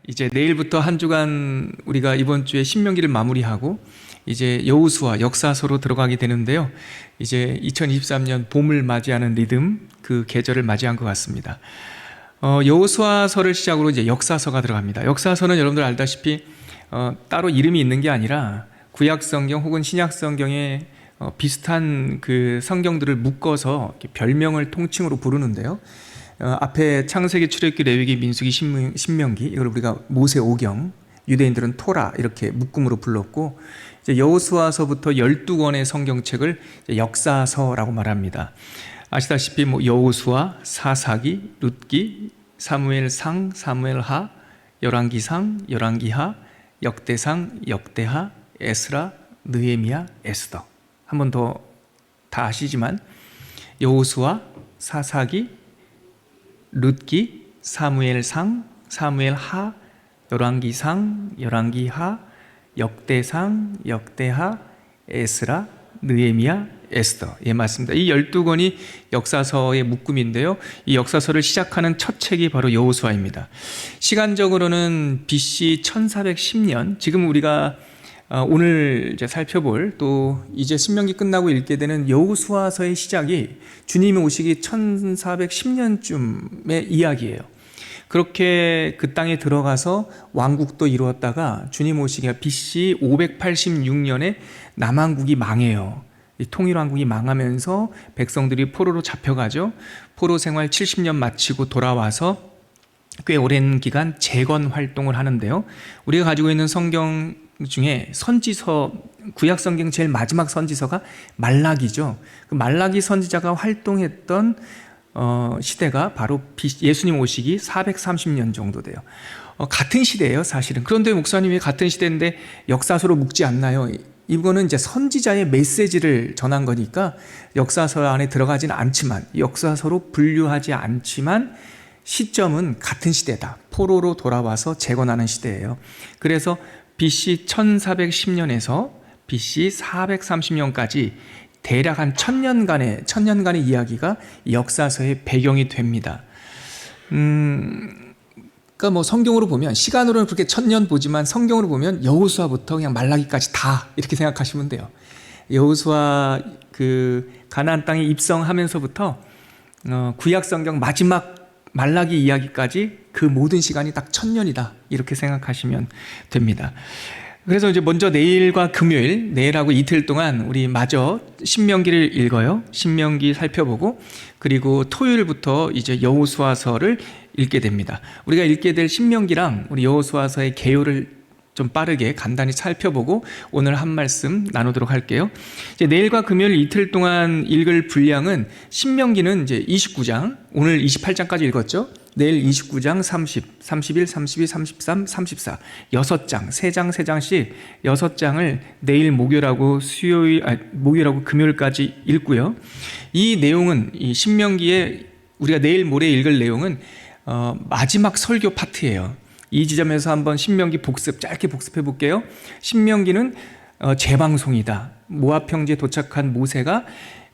이제 내일부터 한 주간 우리가 이번 주에 신명기를 마무리하고 이제 여호수아 역사서로 들어가게 되는데요. 이제 2023년 봄을 맞이하는 리듬, 그 계절을 맞이한 것 같습니다. 여호수아서를 시작으로 이제 역사서가 들어갑니다. 역사서는 여러분들 알다시피 따로 이름이 있는 게 아니라 구약 성경 혹은 신약 성경에 비슷한 그 성경들을 묶어서 별명을 통칭으로 부르는데요. 앞에 창세기, 출애굽기, 레위기, 민수기, 신명기, 이걸 우리가 모세오경, 유대인들은 토라 이렇게 묶음으로 불렀고, 이제 여호수아서부터 12권의 성경책을 역사서라고 말합니다. 아시다시피 여호수아, 사사기, 룻기, 사무엘상, 사무엘하, 열왕기상, 열왕기하, 역대상, 역대하, 에스라, 느헤미야, 에스더. 한 번 더 다 아시지만 여호수아, 사사기, 룻기, 사무엘상, 사무엘하, 열왕기상, 열왕기하, 역대상, 역대하, 에스라, 느헤미야, 에스더. 예, 맞습니다. 이 12권이 역사서의 묶음인데요. 이 역사서를 시작하는 첫 책이 바로 여호수아입니다. 시간적으로는 BC 1410년, 지금 우리가 오늘 이제 살펴볼, 또 이제 신명기 끝나고 읽게 되는 여호수아서의 시작이 주님이 오시기 1410년쯤의 이야기예요. 그렇게 그 땅에 들어가서 왕국도 이루었다가 주님 오시기가 BC 586년에 남왕국이 망해요. 이 통일왕국이 망하면서 백성들이 포로로 잡혀가죠. 포로 생활 70년 마치고 돌아와서 꽤 오랜 기간 재건 활동을 하는데요. 우리가 가지고 있는 성경 중에 선지서, 구약 성경 제일 마지막 선지서가 말라기죠. 그 말라기 선지자가 활동했던 시대가 바로 예수님 오시기 430년 정도 돼요. 같은 시대예요, 사실은. 그런데 목사님이 같은 시대인데 역사서로 묶지 않나요? 이거는 이제 선지자의 메시지를 전한 거니까 역사서 안에 들어가지는 않지만, 역사서로 분류하지 않지만 시점은 같은 시대다. 포로로 돌아와서 재건하는 시대예요. 그래서 BC 1410년에서 BC 430년까지 대략 한 1000년간의 이야기가 역사서의 배경이 됩니다. 그러니까 성경으로 보면, 시간으로는 그렇게 1000년 보지만 성경으로 보면 여호수아부터 그냥 말라기까지 다 이렇게 생각하시면 돼요. 여호수아 그 가나안 땅에 입성하면서부터 구약 성경 마지막 말라기 이야기까지 그 모든 시간이 딱 1000년이다 이렇게 생각하시면 됩니다. 그래서 이제 먼저 내일과 금요일, 내일하고 이틀 동안 우리 마저 신명기를 읽어요. 신명기 살펴보고, 그리고 토요일부터 이제 여호수아서를 읽게 됩니다. 우리가 읽게 될 신명기랑 우리 여호수아서의 개요를 좀 빠르게 간단히 살펴보고 오늘 한 말씀 나누도록 할게요. 이제 내일과 금요일 이틀 동안 읽을 분량은, 신명기는 이제 29장, 오늘 28장까지 읽었죠. 내일 29장, 30, 31, 32, 33, 34 6장, 3장씩 6장을 내일 목요일하고 목요일하고 금요일까지 읽고요. 이 내용은, 이 신명기에 우리가 내일 모레 읽을 내용은 마지막 설교 파트예요. 이 지점에서 한번 신명기 짧게 복습해 볼게요. 신명기는 재방송이다. 모압 평지에 도착한 모세가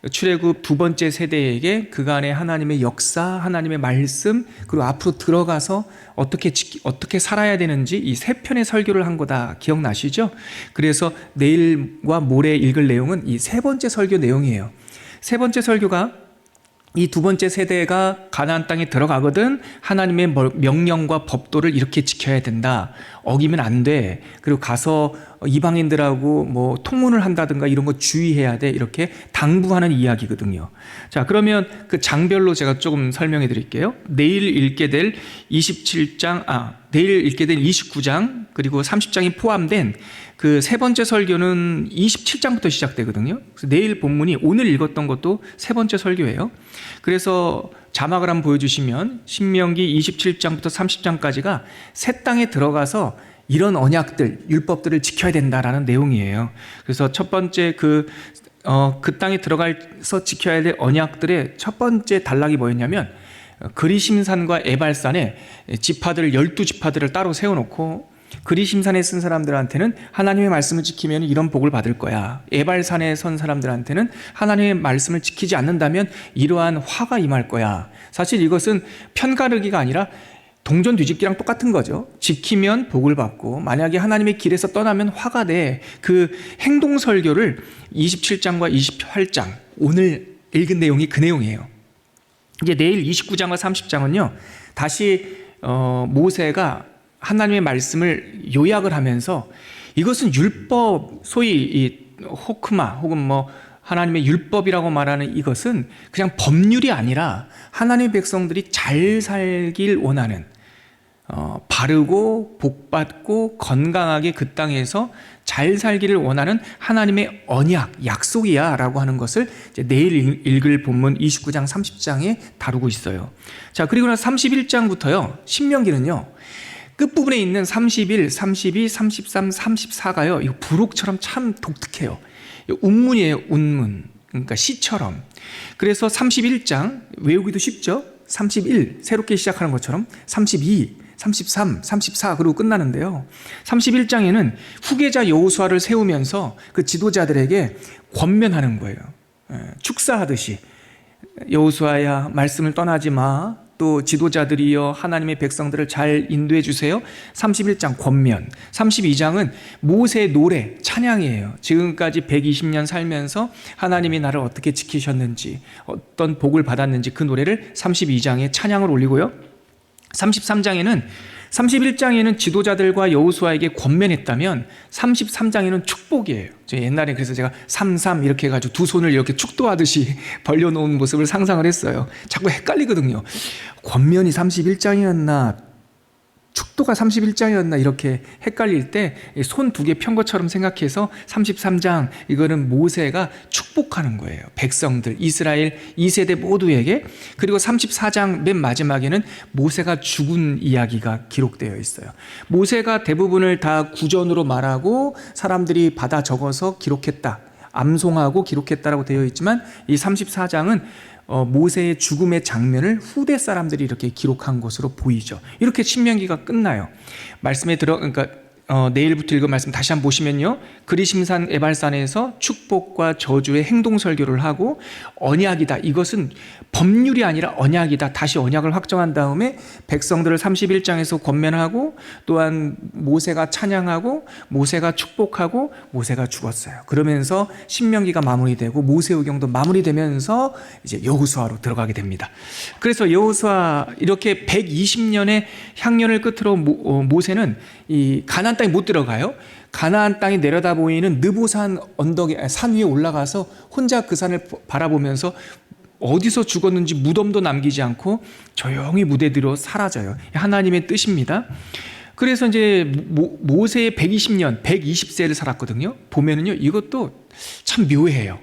출애굽 두 번째 세대에게 그간의 하나님의 역사, 하나님의 말씀, 그리고 앞으로 들어가서 어떻게 살아야 되는지 이 세 편의 설교를 한 거다. 기억나시죠? 그래서 내일과 모레 읽을 내용은 이 세 번째 설교 내용이에요. 세 번째 설교가, 이 두 번째 세대가 가나안 땅에 들어가거든 하나님의 명령과 법도를 이렇게 지켜야 된다. 어기면 안 돼. 그리고 가서 이방인들하고 통혼을 한다든가 이런 거 주의해야 돼. 이렇게 당부하는 이야기거든요. 자, 그러면 그 장별로 제가 조금 설명해 드릴게요. 내일 읽게 될 29장 그리고 30장이 포함된 그 세 번째 설교는 27장부터 시작되거든요. 그래서 내일 본문이 오늘 읽었던 것도 세 번째 설교예요. 그래서 자막을 한번 보여주시면 신명기 27장부터 30장까지가 새 땅에 들어가서 이런 언약들, 율법들을 지켜야 된다라는 내용이에요. 그래서 첫 번째 그 땅에 들어가서 지켜야 될 언약들의 첫 번째 단락이 뭐였냐면, 그리심산과 에발산에 12지파들을 따로 세워놓고, 그리심산에 쓴 사람들한테는 하나님의 말씀을 지키면 이런 복을 받을 거야. 에발산에 선 사람들한테는 하나님의 말씀을 지키지 않는다면 이러한 화가 임할 거야. 사실 이것은 편가르기가 아니라 동전 뒤집기랑 똑같은 거죠. 지키면 복을 받고 만약에 하나님의 길에서 떠나면 화가 돼. 그 행동 설교를 27장과 28장 오늘 읽은 내용이 그 내용이에요. 이제 내일 29장과 30장은요. 다시 모세가 하나님의 말씀을 요약을 하면서 이것은 율법, 소위 이 호크마 혹은 뭐 하나님의 율법이라고 말하는 이것은 그냥 법률이 아니라 하나님의 백성들이 잘 살길 원하는 바르고 복받고 건강하게 그 땅에서 잘 살기를 원하는 하나님의 언약, 약속이야 라고 하는 것을 이제 내일 읽을 본문 29장 30장에 다루고 있어요. 자, 그리고 나서 31장부터요 신명기는요 끝부분에 있는 31, 32, 33, 34가요 이거 부록처럼 참 독특해요. 운문이에요. 운문. 그러니까 시처럼. 그래서 31장 외우기도 쉽죠. 31 새롭게 시작하는 것처럼 32, 33, 34 그리고 끝나는데요. 31장에는 후계자 여호수아를 세우면서 그 지도자들에게 권면하는 거예요. 축사하듯이 여호수아야 말씀을 떠나지 마. 또 지도자들이여 하나님의 백성들을 잘 인도해 주세요. 31장 권면, 32장은 모세의 노래, 찬양이에요. 지금까지 120년 살면서 하나님이 나를 어떻게 지키셨는지, 어떤 복을 받았는지 그 노래를 32장에 찬양을 올리고요. 31장에는 지도자들과 여호수아에게 권면했다면 33장에는 축복이에요. 옛날에 그래서 제가 33 이렇게 해가지고 두 손을 이렇게 축도하듯이 벌려놓은 모습을 상상을 했어요. 자꾸 헷갈리거든요. 권면이 31장이었나 축도가 31장이었나 이렇게 헷갈릴 때 손 두 개 편 것처럼 생각해서 33장 이거는 모세가 축복하는 거예요. 백성들 이스라엘 2세대 모두에게. 그리고 34장 맨 마지막에는 모세가 죽은 이야기가 기록되어 있어요. 모세가 대부분을 다 구전으로 말하고 사람들이 받아 적어서 기록했다. 암송하고 기록했다라고 되어 있지만 이 34장은 모세의 죽음의 장면을 후대 사람들이 이렇게 기록한 것으로 보이죠. 이렇게 신명기가 끝나요. 말씀에 그러니까 내일부터 읽은 말씀 다시 한번 보시면요. 그리심산 에발산에서 축복과 저주의 행동 설교를 하고 언약이다. 이것은 법률이 아니라 언약이다. 다시 언약을 확정한 다음에 백성들을 31장에서 권면하고 또한 모세가 찬양하고 모세가 축복하고 모세가 죽었어요. 그러면서 신명기가 마무리되고 모세오경도 마무리되면서 이제 여호수아로 들어가게 됩니다. 그래서 여호수아 이렇게 120년의 향년을 끝으로 모세는 이 가나안 땅에 못 들어가요. 가나안 땅이 내려다 보이는 느보산 언덕에 산 위에 올라가서 혼자 그 산을 바라보면서 어디서 죽었는지 무덤도 남기지 않고 조용히 무대 뒤로 사라져요. 하나님의 뜻입니다. 그래서 이제 모세의 120년, 120세를 살았거든요. 보면은요, 이것도 참 묘해요.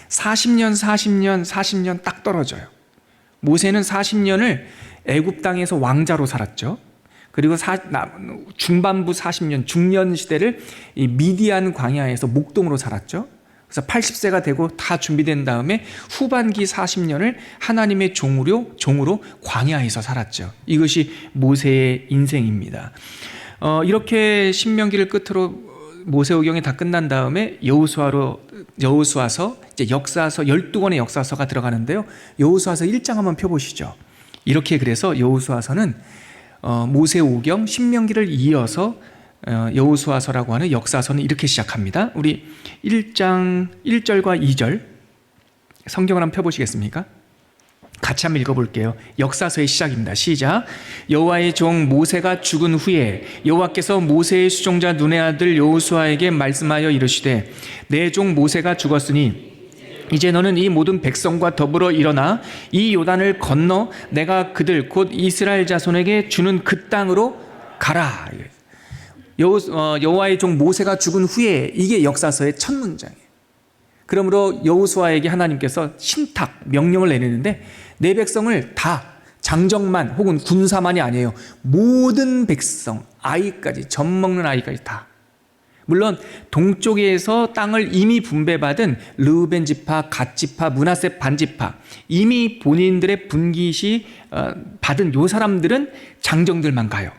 40년 딱 떨어져요. 모세는 40년을 애굽 땅에서 왕자로 살았죠. 그리고 중반부 40년, 중년 시대를 이 미디안 광야에서 목동으로 살았죠. 그래서 80세가 되고 다 준비된 다음에 후반기 40년을 하나님의 종으로 광야에서 살았죠. 이것이 모세의 인생입니다. 이렇게 신명기를 끝으로 모세오경이 다 끝난 다음에 여호수아서 이제 역사서 12권의 역사서가 들어가는데요. 여호수아서 1장 한번 펴보시죠. 이렇게 그래서 여호수아서는 모세오경, 신명기를 이어서 여호수아서라고 하는 역사서는 이렇게 시작합니다. 우리 1장 1절과 2절 성경을 한번 펴보시겠습니까? 같이 한번 읽어볼게요. 역사서의 시작입니다. 시작. 여호와의 종 모세가 죽은 후에 여호와께서 모세의 수종자 눈의 아들 여호수아에게 말씀하여 이르시되 내 종 모세가 죽었으니 이제 너는 이 모든 백성과 더불어 일어나 이 요단을 건너 내가 그들 곧 이스라엘 자손에게 주는 그 땅으로 가라. 여호와의 종 모세가 죽은 후에 이게 역사서의 첫 문장이에요. 그러므로 여호수아에게 하나님께서 신탁 명령을 내리는데 내 백성을 다 장정만 혹은 군사만이 아니에요. 모든 백성 아이까지 젖 먹는 아이까지 다. 물론 동쪽에서 땅을 이미 분배받은 르우벤 지파, 갓 지파, 므낫세 반 지파 이미 본인들의 분깃이 받은 요 사람들은 장정들만 가요.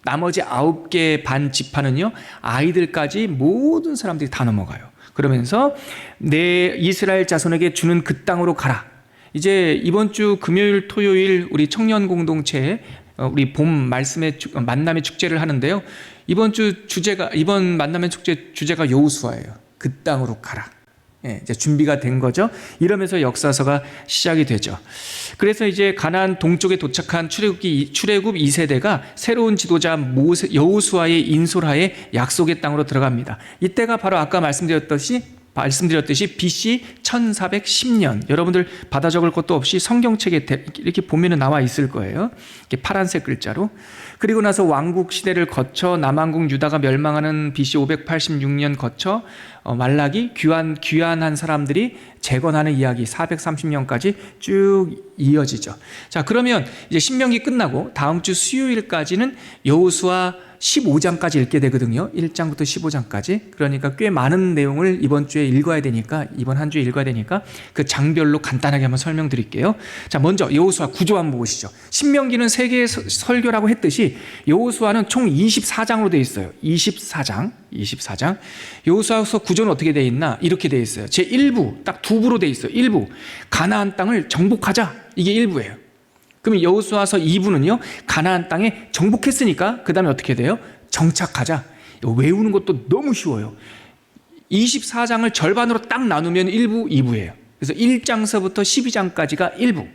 나머지 9개 반 지파는요 아이들까지 모든 사람들이 다 넘어가요. 그러면서 내 이스라엘 자손에게 주는 그 땅으로 가라. 이제 이번 주 금요일 토요일 우리 청년 공동체에 우리 봄 말씀의 만남의 축제를 하는데요. 이번 만남의 축제 주제가 여호수아예요. 그 땅으로 가라. 예, 이제 준비가 된 거죠. 이러면서 역사서가 시작이 되죠. 그래서 이제 가나안 동쪽에 도착한 출애굽 2세대가 새로운 지도자 여호수아의 인솔하에 약속의 땅으로 들어갑니다. 이때가 바로 아까 말씀드렸듯이 BC 1410년. 여러분들 받아 적을 것도 없이 성경책에 이렇게 보면 나와 있을 거예요. 이렇게 파란색 글자로. 그리고 나서 왕국 시대를 거쳐 남왕국 유다가 멸망하는 BC 586년 거쳐 말라기 귀환한 사람들이 재건하는 이야기 430년까지 쭉 이어지죠. 자, 그러면 이제 신명기 끝나고 다음 주 수요일까지는 여호수아 15장까지 읽게 되거든요. 1장부터 15장까지. 그러니까 꽤 많은 내용을 이번 주에 읽어야 되니까, 이번 한 주에 읽어야 되니까 그 장별로 간단하게 한번 설명드릴게요. 자, 먼저 여호수아 구조 한번 보시죠. 신명기는 세 개의 설교라고 했듯이 여호수아는 총 24장으로 되어 있어요. 24장. 여호수아서 구조는 어떻게 되어 있나? 이렇게 되어 있어요. 제1부, 딱 두 부로 되어 있어요. 1부, 가나안 땅을 정복하자. 이게 1부예요. 그럼 여호수아서 2부는요, 가나안 땅에 정복했으니까 그 다음에 어떻게 돼요? 정착하자. 외우는 것도 너무 쉬워요. 24장을 절반으로 딱 나누면 1부, 2부예요. 그래서 1장서부터 12장까지가 1부,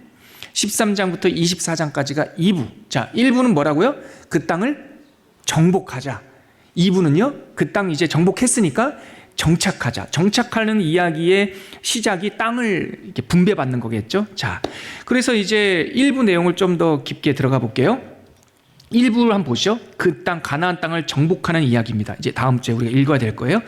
13장부터 24장까지가 2부. 자, 1부는 뭐라고요? 그 땅을 정복하자. 2부는요, 그 땅 이제 정복했으니까 정착하자. 정착하는 이야기의 시작이 땅을 이렇게 분배받는 거겠죠. 자, 그래서 이제 1부 내용을 좀 더 깊게 들어가 볼게요. 1부를 한번 보시죠. 그 땅, 가나안 땅을 정복하는 이야기입니다. 이제 다음 주에 우리가 읽어야 될 거예요.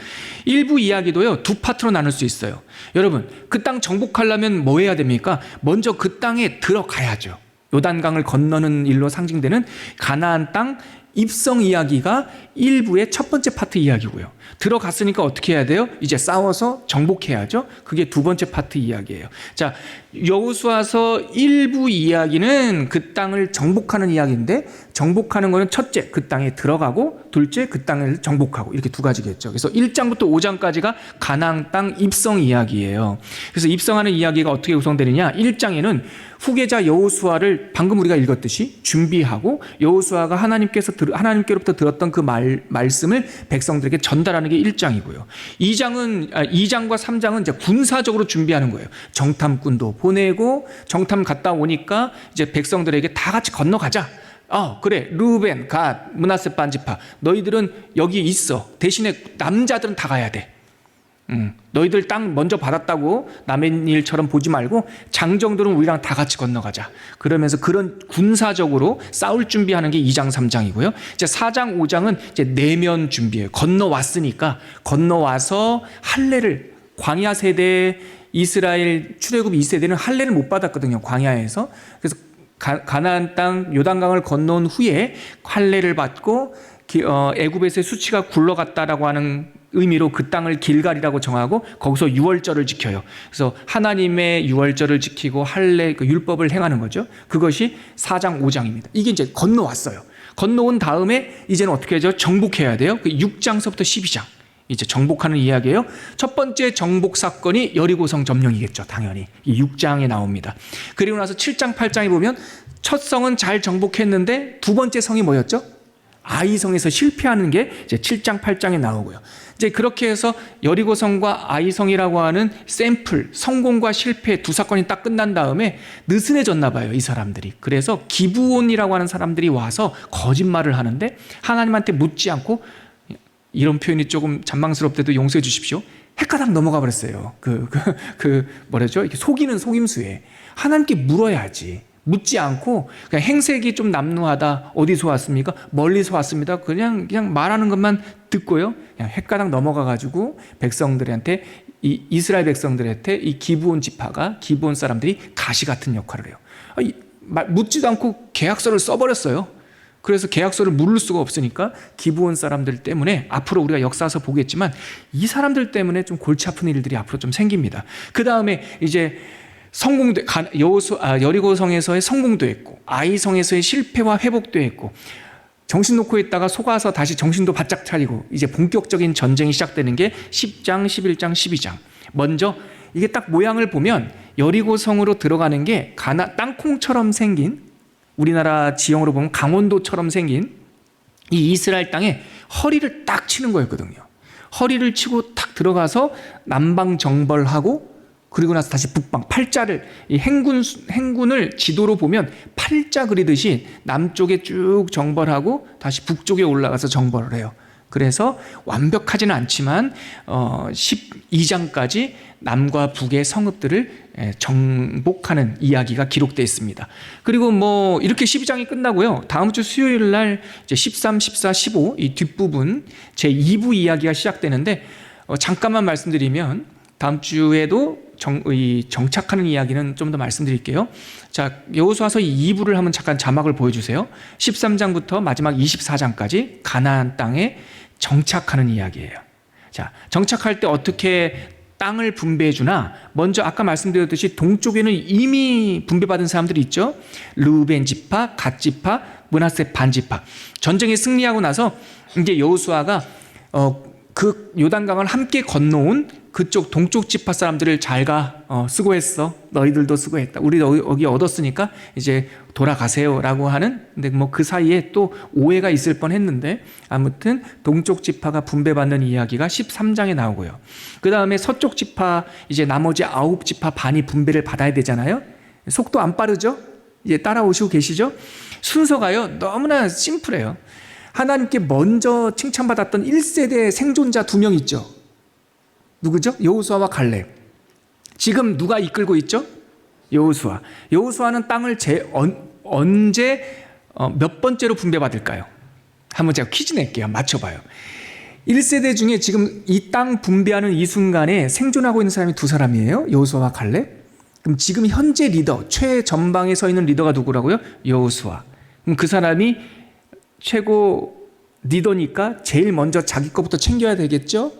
1부 이야기도요, 두 파트로 나눌 수 있어요. 여러분, 그 땅 정복하려면 뭐 해야 됩니까? 먼저 그 땅에 들어가야죠. 요단강을 건너는 일로 상징되는 가나안 땅 입성 이야기가 1부의 첫 번째 파트 이야기고요. 들어갔으니까 어떻게 해야 돼요? 이제 싸워서 정복해야죠. 그게 두 번째 파트 이야기예요. 자, 여호수아서 1부 이야기는 그 땅을 정복하는 이야기인데, 정복하는 거는 첫째 그 땅에 들어가고, 둘째 그 땅을 정복하고, 이렇게 두 가지겠죠. 그래서 1장부터 5장까지가 가나안 땅 입성 이야기예요. 그래서 입성하는 이야기가 어떻게 구성되느냐? 1장에는 후계자 여호수아를 방금 우리가 읽었듯이 준비하고, 여호수아가 하나님께로부터 들었던 그 말씀을 백성들에게 전달하는 게 1장이고요. 2장과 3장은 이제 군사적으로 준비하는 거예요. 정탐꾼도 보내고, 정탐 갔다 오니까 이제 백성들에게 다 같이 건너가자. 그래, 르우벤, 갓, 므낫세 반지파, 너희들은 여기 있어. 대신에 남자들은 다 가야 돼. 너희들 땅 먼저 받았다고 남의 일처럼 보지 말고 장정들은 우리랑 다 같이 건너가자. 그러면서 그런 군사적으로 싸울 준비하는 게 2장, 3장이고요. 이제 4장, 5장은 이제 내면 준비예요. 건너왔으니까 건너와서 할례를, 광야 세대 이스라엘 출애굽 2세대는 할례를 못 받았거든요. 광야에서. 그래서 가나안 땅 요단강을 건너온 후에 할례를 받고 애굽에서의 수치가 굴러갔다라고 하는 의미로 그 땅을 길갈이라고 정하고 거기서 유월절을 지켜요. 그래서 하나님의 유월절을 지키고 할례 그 율법을 행하는 거죠. 그것이 4장 5장입니다. 이게 이제 건너왔어요. 건너온 다음에 이제는 어떻게 하죠? 정복해야 돼요. 6장서부터 12장 이제 정복하는 이야기예요. 첫 번째 정복 사건이 여리고성 점령이겠죠. 당연히 이 6장에 나옵니다. 그리고 나서 7장 8장에 보면 첫 성은 잘 정복했는데 두 번째 성이 뭐였죠? 아이성에서 실패하는 게 이제 7장 8장에 나오고요. 이제 그렇게 해서 여리고성과 아이성이라고 하는 샘플, 성공과 실패 두 사건이 딱 끝난 다음에 느슨해졌나 봐요, 이 사람들이. 그래서 기브온이라고 하는 사람들이 와서 거짓말을 하는데 하나님한테 묻지 않고, 이런 표현이 조금 잔망스럽대도 용서해 주십시오, 헷가닥 넘어가 버렸어요. 뭐라죠? 이렇게 속이는 속임수에 하나님께 물어야지. 묻지 않고 그냥 행색이 좀 남루하다. 어디서 왔습니까? 멀리서 왔습니다. 그냥 말하는 것만 듣고요. 그냥 헷가닥 넘어가 가지고 백성들한테, 이 이스라엘 백성들한테 이 기브온 지파가, 기브온 사람들이 가시 같은 역할을 해요. 묻지도 않고 계약서를 써버렸어요. 그래서 계약서를 물을 수가 없으니까 기브온 사람들 때문에, 앞으로 우리가 역사서 보겠지만 이 사람들 때문에 좀 골치 아픈 일들이 앞으로 좀 생깁니다. 그 다음에 이제 여리고성에서의 성공도 했고, 아이성에서의 실패와 회복도 했고, 정신 놓고 있다가 속아서 다시 정신도 바짝 차리고 이제 본격적인 전쟁이 시작되는 게 10장, 11장, 12장. 먼저 이게 딱 모양을 보면 여리고성으로 들어가는 게 땅콩처럼 생긴 우리나라 지형으로 보면 강원도처럼 생긴 이 이스라엘 땅에 허리를 딱 치는 거였거든요. 허리를 치고 탁 들어가서 남방 정벌하고 그리고 나서 다시 북방 팔자를 이 행군을 지도로 보면 팔자 그리듯이 남쪽에 쭉 정벌하고 다시 북쪽에 올라가서 정벌을 해요. 그래서 완벽하지는 않지만 12장까지 남과 북의 성읍들을 정복하는 이야기가 기록되어 있습니다. 그리고 뭐 이렇게 12장이 끝나고요. 다음 주 수요일 날 이제 13, 14, 15 이 뒷부분 제 2부 이야기가 시작되는데 잠깐만 말씀드리면 다음 주에도 정착하는 이야기는 좀 더 말씀드릴게요. 자, 여호수아서 2부를 한번 잠깐 자막을 보여주세요. 13장부터 마지막 24장까지 가나안 땅에 정착하는 이야기예요. 자, 정착할 때 어떻게 땅을 분배해 주나? 먼저 아까 말씀드렸듯이 동쪽에는 이미 분배받은 사람들이 있죠. 르우벤 지파, 갓 지파, 므낫세 반 지파. 전쟁에 승리하고 나서 이제 여호수아가 그 요단강을 함께 건너온 그쪽 동쪽 지파 사람들을 잘가 수고했어. 너희들도 수고했다. 우리 여기 얻었으니까 이제 돌아가세요라고 하는. 근데 뭐 그 사이에 또 오해가 있을 뻔했는데 아무튼 동쪽 지파가 분배받는 이야기가 13장에 나오고요. 그 다음에 서쪽 지파 이제 나머지 9지파 반이 분배를 받아야 되잖아요. 속도 안 빠르죠? 이제 따라오시고 계시죠? 순서가요 너무나 심플해요. 하나님께 먼저 칭찬받았던 1세대 생존자 2명 있죠. 누구죠? 여호수아와 갈렙. 지금 누가 이끌고 있죠? 여호수아. 여호수아는 땅을 언제 몇 번째로 분배받을까요? 한번 제가 퀴즈 낼게요. 맞춰봐요. 1세대 중에 지금 이 땅 분배하는 이 순간에 생존하고 있는 사람이 2사람이에요. 여호수아와 갈렙. 그럼 지금 현재 리더, 최전방에 서 있는 리더가 누구라고요? 여호수아. 그럼 그 사람이 최고 리더니까 제일 먼저 자기 것부터 챙겨야 되겠죠?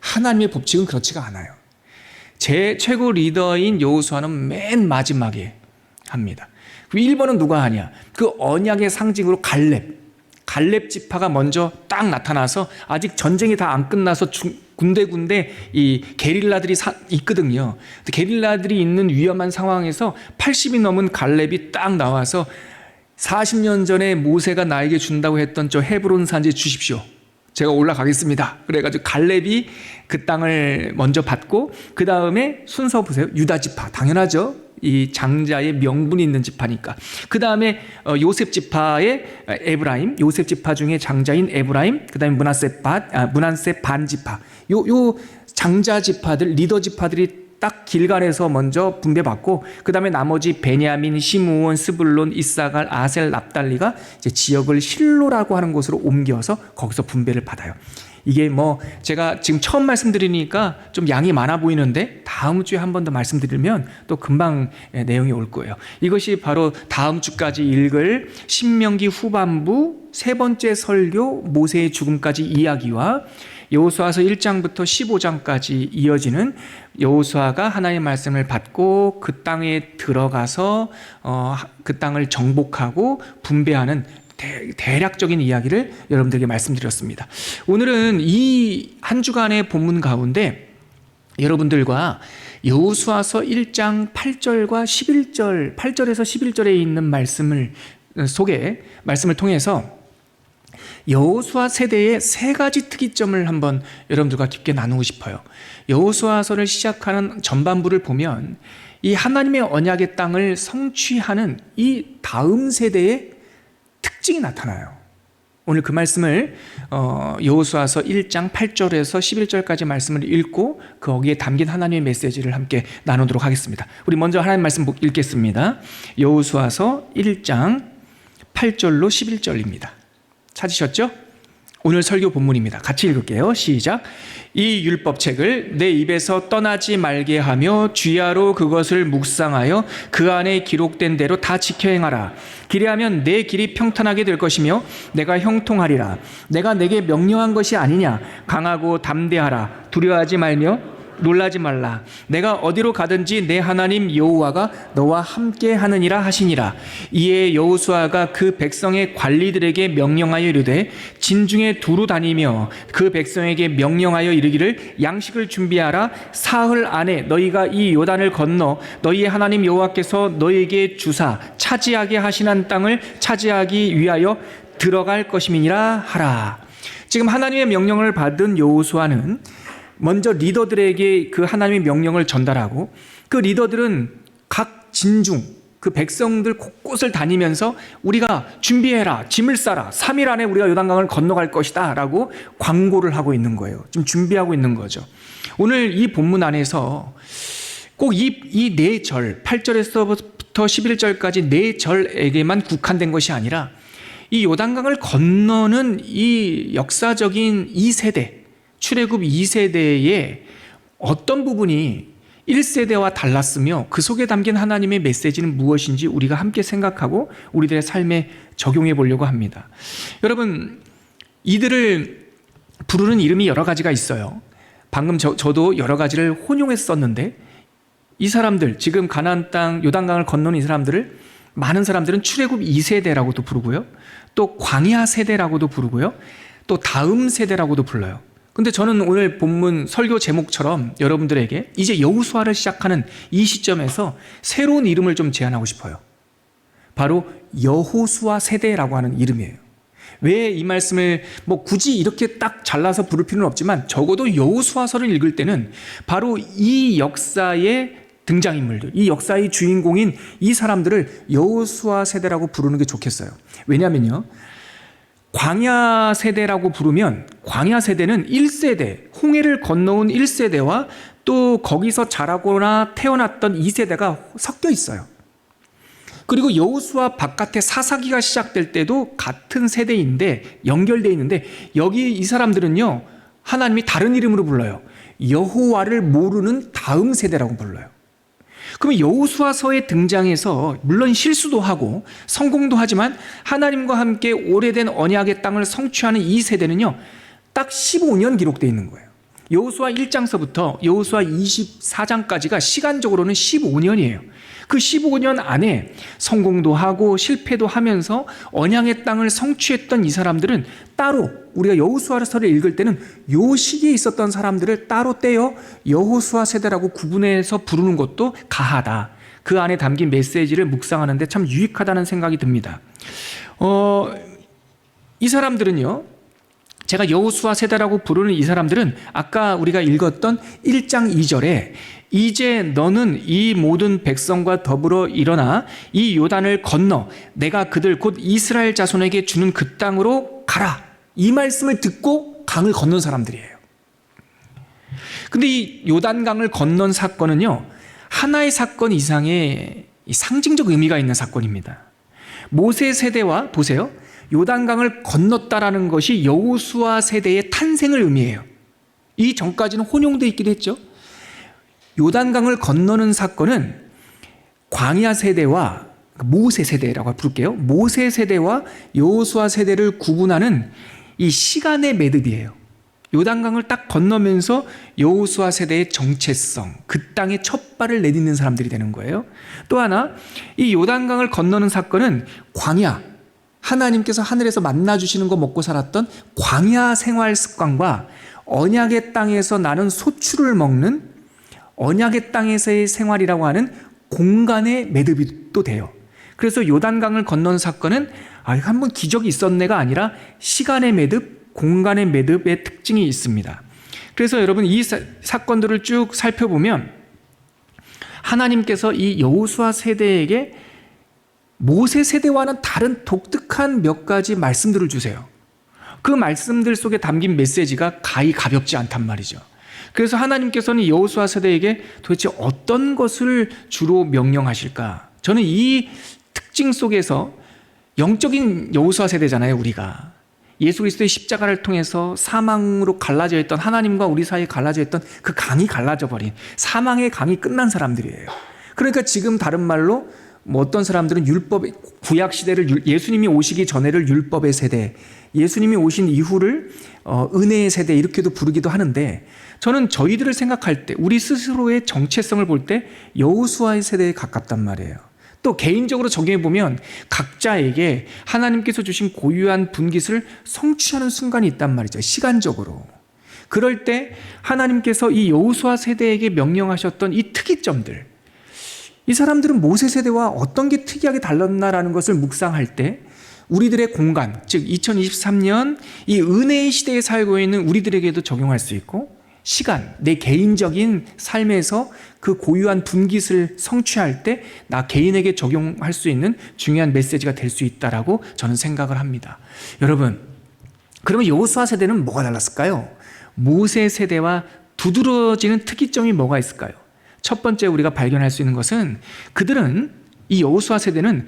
하나님의 법칙은 그렇지가 않아요. 제 최고 리더인 여호수아는 맨 마지막에 합니다. 1번은 누가 하냐? 그 언약의 상징으로 갈렙 지파가 먼저 딱 나타나서 아직 전쟁이 다 안 끝나서 군데군데 이 게릴라들이 있거든요. 게릴라들이 있는 위험한 상황에서 80이 넘은 갈렙이 딱 나와서 40년 전에 모세가 나에게 준다고 했던 저 헤브론 산지 주십시오. 제가 올라가겠습니다. 그래가지고 갈렙이 그 땅을 먼저 받고 그 다음에 순서 보세요. 유다 지파 당연하죠. 이 장자의 명분이 있는 지파니까. 그 다음에 요셉 지파의 에브라임, 요셉 지파 중에 장자인 에브라임, 그 다음에 므낫세 반 지파. 요 장자 지파들, 리더 지파들이 딱 길갈에서 먼저 분배받고 그 다음에 나머지 베냐민, 시므온, 스불론, 이사갈, 아셀, 납달리가 이제 지역을 실로라고 하는 곳으로 옮겨서 거기서 분배를 받아요. 이게 뭐 제가 지금 처음 말씀드리니까 좀 양이 많아 보이는데 다음 주에 한 번 더 말씀드리면 또 금방 내용이 올 거예요. 이것이 바로 다음 주까지 읽을 신명기 후반부 3번째 설교 모세의 죽음까지 이야기와 여호수아서 1장부터 15장까지 이어지는 여호수아가 하나님의 말씀을 받고 그 땅에 들어가서 그 땅을 정복하고 분배하는 대략적인 이야기를 여러분들에게 말씀드렸습니다. 오늘은 이 한 주간의 본문 가운데 여러분들과 여호수아서 1장 8절과 11절, 8절에서 11절에 있는 말씀을 통해서 여호수아 세대의 3가지 특이점을 한번 여러분들과 깊게 나누고 싶어요. 여호수아서를 시작하는 전반부를 보면 이 하나님의 언약의 땅을 성취하는 이 다음 세대의 특징이 나타나요. 오늘 그 말씀을 여호수아서 1장 8절에서 11절까지 말씀을 읽고 거기에 담긴 하나님의 메시지를 함께 나누도록 하겠습니다. 우리 먼저 하나님 말씀 읽겠습니다. 여호수아서 1장 8절로 11절입니다. 찾으셨죠? 오늘 설교 본문입니다. 같이 읽을게요. 시작. 이 율법책을 내 입에서 떠나지 말게 하며 주야로 그것을 묵상하여 그 안에 기록된 대로 다 지켜 행하라. 그리하면 내 길이 평탄하게 될 것이며 내가 형통하리라. 내가 내게 명령한 것이 아니냐. 강하고 담대하라. 두려워하지 말며 놀라지 말라. 내가 어디로 가든지 내 하나님 여호와가 너와 함께 하느니라 하시니라. 이에 여호수아가 그 백성의 관리들에게 명령하여 이르되 진중에 두루 다니며 그 백성에게 명령하여 이르기를 양식을 준비하라. 사흘 안에 너희가 이 요단을 건너 너희의 하나님 여호와께서 너희에게 주사 차지하게 하시는 땅을 차지하기 위하여 들어갈 것임이니라 하라. 지금 하나님의 명령을 받은 여호수아는 먼저 리더들에게 그 하나님의 명령을 전달하고, 그 리더들은 각 진중 그 백성들 곳곳을 다니면서 우리가 준비해라, 짐을 싸라, 3일 안에 우리가 요단강을 건너갈 것이다 라고 광고를 하고 있는 거예요. 좀 준비하고 있는 거죠. 오늘 이 본문 안에서 꼭 이 네 절, 8절에서부터 11절까지 네 절에게만 국한된 것이 아니라 이 요단강을 건너는 이 역사적인 2세대, 출애굽 2세대의 어떤 부분이 1세대와 달랐으며 그 속에 담긴 하나님의 메시지는 무엇인지 우리가 함께 생각하고 우리들의 삶에 적용해 보려고 합니다. 여러분, 이들을 부르는 이름이 여러 가지가 있어요. 방금 저도 여러 가지를 혼용했었는데, 이 사람들, 지금 가나안 땅 요단강을 건너는 이 사람들을 많은 사람들은 출애굽 2세대라고도 부르고요, 또 광야 세대라고도 부르고요, 또 다음 세대라고도 불러요. 근데 저는 오늘 본문 설교 제목처럼 여러분들에게 이제 여호수아를 시작하는 이 시점에서 새로운 이름을 좀 제안하고 싶어요. 바로 여호수아 세대라고 하는 이름이에요. 왜 이 말씀을 굳이 이렇게 딱 잘라서 부를 필요는 없지만, 적어도 여호수아서를 읽을 때는 바로 이 역사의 등장인물들, 이 역사의 주인공인 이 사람들을 여호수아 세대라고 부르는 게 좋겠어요. 왜냐하면요, 광야 세대라고 부르면 광야 세대는 1세대, 홍해를 건너온 1세대와 또 거기서 자라거나 태어났던 2세대가 섞여 있어요. 그리고 여호수아 바깥에 사사기가 시작될 때도 같은 세대인데 연결되어 있는데, 여기 이 사람들은요, 하나님이 다른 이름으로 불러요. 여호와를 모르는 다음 세대라고 불러요. 그러면 여호수아서에 등장해서 물론 실수도 하고 성공도 하지만 하나님과 함께 오래된 언약의 땅을 성취하는 이 세대는요, 딱 15년 기록되어 있는 거예요. 여호수아 1장서부터 여호수아 24장까지가 시간적으로는 15년이에요. 그 15년 안에 성공도 하고 실패도 하면서 언약의 땅을 성취했던 이 사람들은 따로, 우리가 여호수아서를 읽을 때는 요 시기에 있었던 사람들을 따로 떼어 여호수아 세대라고 구분해서 부르는 것도 가하다. 그 안에 담긴 메시지를 묵상하는데 참 유익하다는 생각이 듭니다. 이 사람들은요, 제가 여호수아 세대라고 부르는 이 사람들은 아까 우리가 읽었던 1장 2절에 이제 너는 이 모든 백성과 더불어 일어나 이 요단을 건너 내가 그들 곧 이스라엘 자손에게 주는 그 땅으로 가라, 이 말씀을 듣고 강을 건넌 사람들이에요. 근데 이 요단강을 건넌 사건은요, 하나의 사건 이상의 상징적 의미가 있는 사건입니다. 모세 세대와, 보세요, 요단강을 건넜다라는 것이 여호수아 세대의 탄생을 의미해요. 이 전까지는 혼용되어 있기도 했죠. 요단강을 건너는 사건은 광야 세대와 모세 세대라고 부를게요. 모세 세대와 여호수아 세대를 구분하는 이 시간의 매듭이에요. 요단강을 딱 건너면서 여호수아 세대의 정체성, 그 땅에 첫 발을 내딛는 사람들이 되는 거예요. 또 하나, 이 요단강을 건너는 사건은 광야, 하나님께서 하늘에서 만나주시는 거 먹고 살았던 광야 생활 습관과 언약의 땅에서 나는 소출을 먹는 언약의 땅에서의 생활이라고 하는 공간의 매듭이 또 돼요. 그래서 요단강을 건넌 사건은 한번 기적이 있었네가 아니라 시간의 매듭, 공간의 매듭의 특징이 있습니다. 그래서 여러분, 이 사건들을 쭉 살펴보면 하나님께서 이 여호수아 세대에게 모세 세대와는 다른 독특한 몇 가지 말씀들을 주세요. 그 말씀들 속에 담긴 메시지가 가히 가볍지 않단 말이죠. 그래서 하나님께서는 여호수아 세대에게 도대체 어떤 것을 주로 명령하실까? 저는 이 특징 속에서 영적인 여호수아 세대잖아요, 우리가. 예수 그리스도의 십자가를 통해서 사망으로 갈라져 있던, 하나님과 우리 사이에 갈라져 있던 그 강이 갈라져 버린, 사망의 강이 끝난 사람들이에요. 그러니까 지금 다른 말로 뭐 어떤 사람들은 구약 시대를 예수님이 오시기 전에를 율법의 세대, 예수님이 오신 이후를 은혜의 세대 이렇게도 부르기도 하는데, 저는 저희들을 생각할 때 우리 스스로의 정체성을 볼 때 여호수아의 세대에 가깝단 말이에요. 또 개인적으로 적용해 보면 각자에게 하나님께서 주신 고유한 분깃을 성취하는 순간이 있단 말이죠. 시간적으로. 그럴 때 하나님께서 이 여호수아 세대에게 명령하셨던 이 특이점들, 이 사람들은 모세 세대와 어떤 게 특이하게 달랐나라는 것을 묵상할 때 우리들의 공간, 즉 2023년 이 은혜의 시대에 살고 있는 우리들에게도 적용할 수 있고, 시간, 내 개인적인 삶에서 그 고유한 분깃을 성취할 때 나 개인에게 적용할 수 있는 중요한 메시지가 될 수 있다라고 저는 생각을 합니다. 여러분, 그러면 여호수아 세대는 뭐가 달랐을까요? 모세 세대와 두드러지는 특이점이 뭐가 있을까요? 첫 번째 우리가 발견할 수 있는 것은, 그들은, 이 여호수아 세대는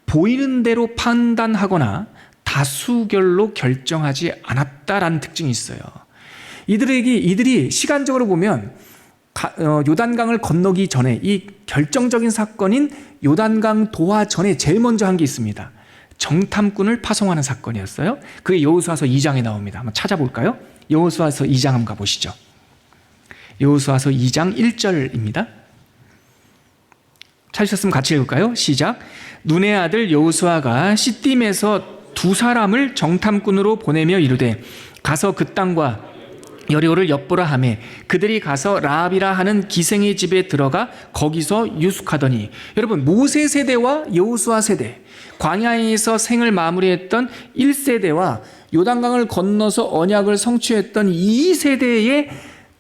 보이는 대로 판단하거나 다수결로 결정하지 않았다라는 특징이 있어요. 이들이 시간적으로 보면 요단강을 건너기 전에, 이 결정적인 사건인 요단강 도하 전에 제일 먼저 한 게 있습니다. 정탐꾼을 파송하는 사건이었어요. 그게 여호수아서 2장에 나옵니다. 한번 찾아볼까요? 여호수아서 2장 한번 가보시죠. 여호수아서 2장 1절입니다. 찾으셨으면 같이 읽을까요? 시작. 눈의 아들 여호수아가 시딤에서 두 사람을 정탐꾼으로 보내며 이르되 가서 그 땅과 여리고를 엿보라 하매 그들이 가서 라합이라 하는 기생의 집에 들어가 거기서 유숙하더니, 여러분, 모세 세대와 여호수아 세대, 광야에서 생을 마무리했던 1세대와 요단강을 건너서 언약을 성취했던 2세대의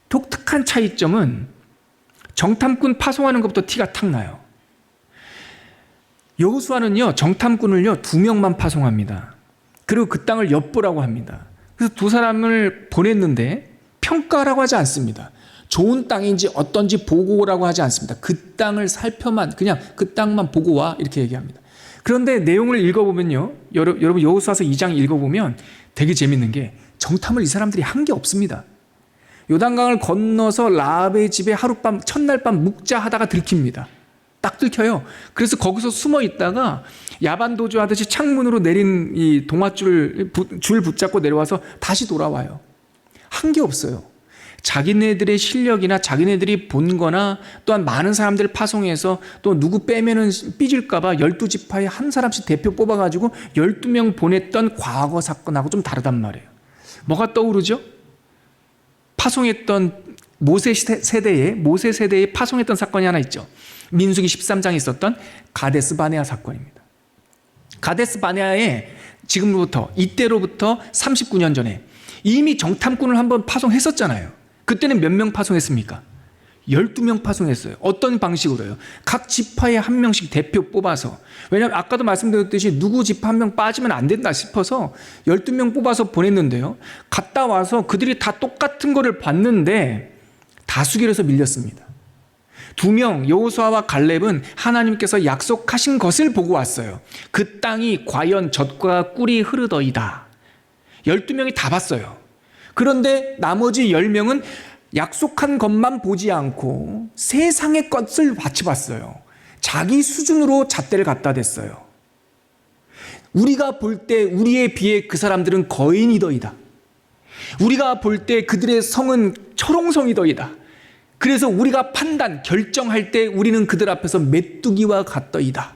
독특한 차이점은 정탐꾼 파송하는 것부터 티가 탁 나요. 여호수아는요, 정탐꾼을요 2명만 파송합니다. 그리고 그 땅을 엿보라고 합니다. 그래서 두 사람을 보냈는데 평가라고 하지 않습니다. 좋은 땅인지 어떤지 보고 오라고 하지 않습니다. 그 땅을 살펴만, 그냥 그 땅만 보고 와, 이렇게 얘기합니다. 그런데 내용을 읽어보면요, 여러분 여호수아서 2장 읽어보면 되게 재밌는 게, 정탐을 이 사람들이 한 게 없습니다. 요단강을 건너서 라합의 집에 하룻밤, 첫날 밤 묵자 하다가 들킵니다. 딱 들켜요. 그래서 거기서 숨어 있다가 야반도주 하듯이 창문으로 내린 이 동아줄 줄 붙잡고 내려와서 다시 돌아와요. 한 게 없어요. 자기네들의 실력이나 자기네들이 본 거나, 또한 많은 사람들을 파송해서 또 누구 빼면은 삐질까봐 12지파에 한 사람씩 대표 뽑아가지고 12명 보냈던 과거 사건하고 좀 다르단 말이에요. 뭐가 떠오르죠? 파송했던 모세 세대에 파송했던 사건이 하나 있죠. 민수기 13장에 있었던 가데스 바네아 사건입니다. 가데스 바네아에 지금부터, 이때로부터 39년 전에 이미 정탐꾼을 한번 파송했었잖아요. 그때는 몇 명 파송했습니까? 12명 파송했어요. 어떤 방식으로요? 각 지파에 한 명씩 대표 뽑아서, 왜냐하면 아까도 말씀드렸듯이 누구 지파 한 명 빠지면 안 된다 싶어서 12명 뽑아서 보냈는데요, 갔다 와서 그들이 다 똑같은 거를 봤는데 다수결에서 밀렸습니다. 2명, 여호수아와 갈렙은 하나님께서 약속하신 것을 보고 왔어요. 그 땅이 과연 젖과 꿀이 흐르더이다. 12명이 다 봤어요. 그런데 나머지 10명은 약속한 것만 보지 않고 세상의 것을 같이 봤어요. 자기 수준으로 잣대를 갖다 댔어요. 우리가 볼 때 우리에 비해 그 사람들은 거인이더이다. 우리가 볼 때 그들의 성은 철옹성이더이다. 그래서 우리가 결정할 때 우리는 그들 앞에서 메뚜기와 같더이다.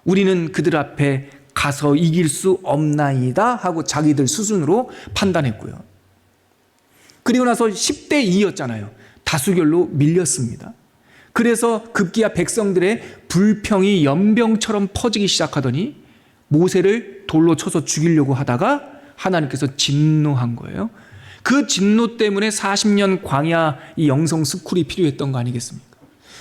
우리는 그들 앞에 가서 이길 수 없나이다 하고 자기들 수준으로 판단했고요. 그리고 나서 10대 2였잖아요. 다수결로 밀렸습니다. 그래서 급기야 백성들의 불평이 연병처럼 퍼지기 시작하더니 모세를 돌로 쳐서 죽이려고 하다가 하나님께서 진노한 거예요. 그 진노 때문에 40년 광야 이 영성 스쿨이 필요했던 거 아니겠습니까?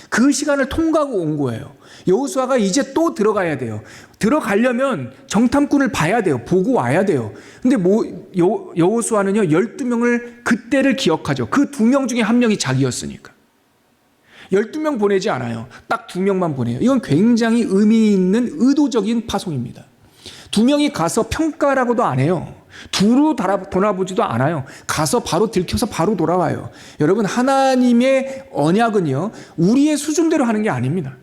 그 시간을 통과하고 온 거예요. 여호수아가 이제 또 들어가야 돼요. 들어가려면 정탐꾼을 봐야 돼요. 보고 와야 돼요. 근데 여호수아는요 12명을 그때를 기억하죠. 그 2명 중에 1명이 자기였으니까. 12명 보내지 않아요. 딱 2명만 보내요. 이건 굉장히 의미 있는 의도적인 파송입니다. 2명이 가서 평가라고도 안 해요. 두루 돌아보지도 않아요. 가서 바로 들켜서 바로 돌아와요. 여러분, 하나님의 언약은요 우리의 수준대로 하는 게 아닙니다.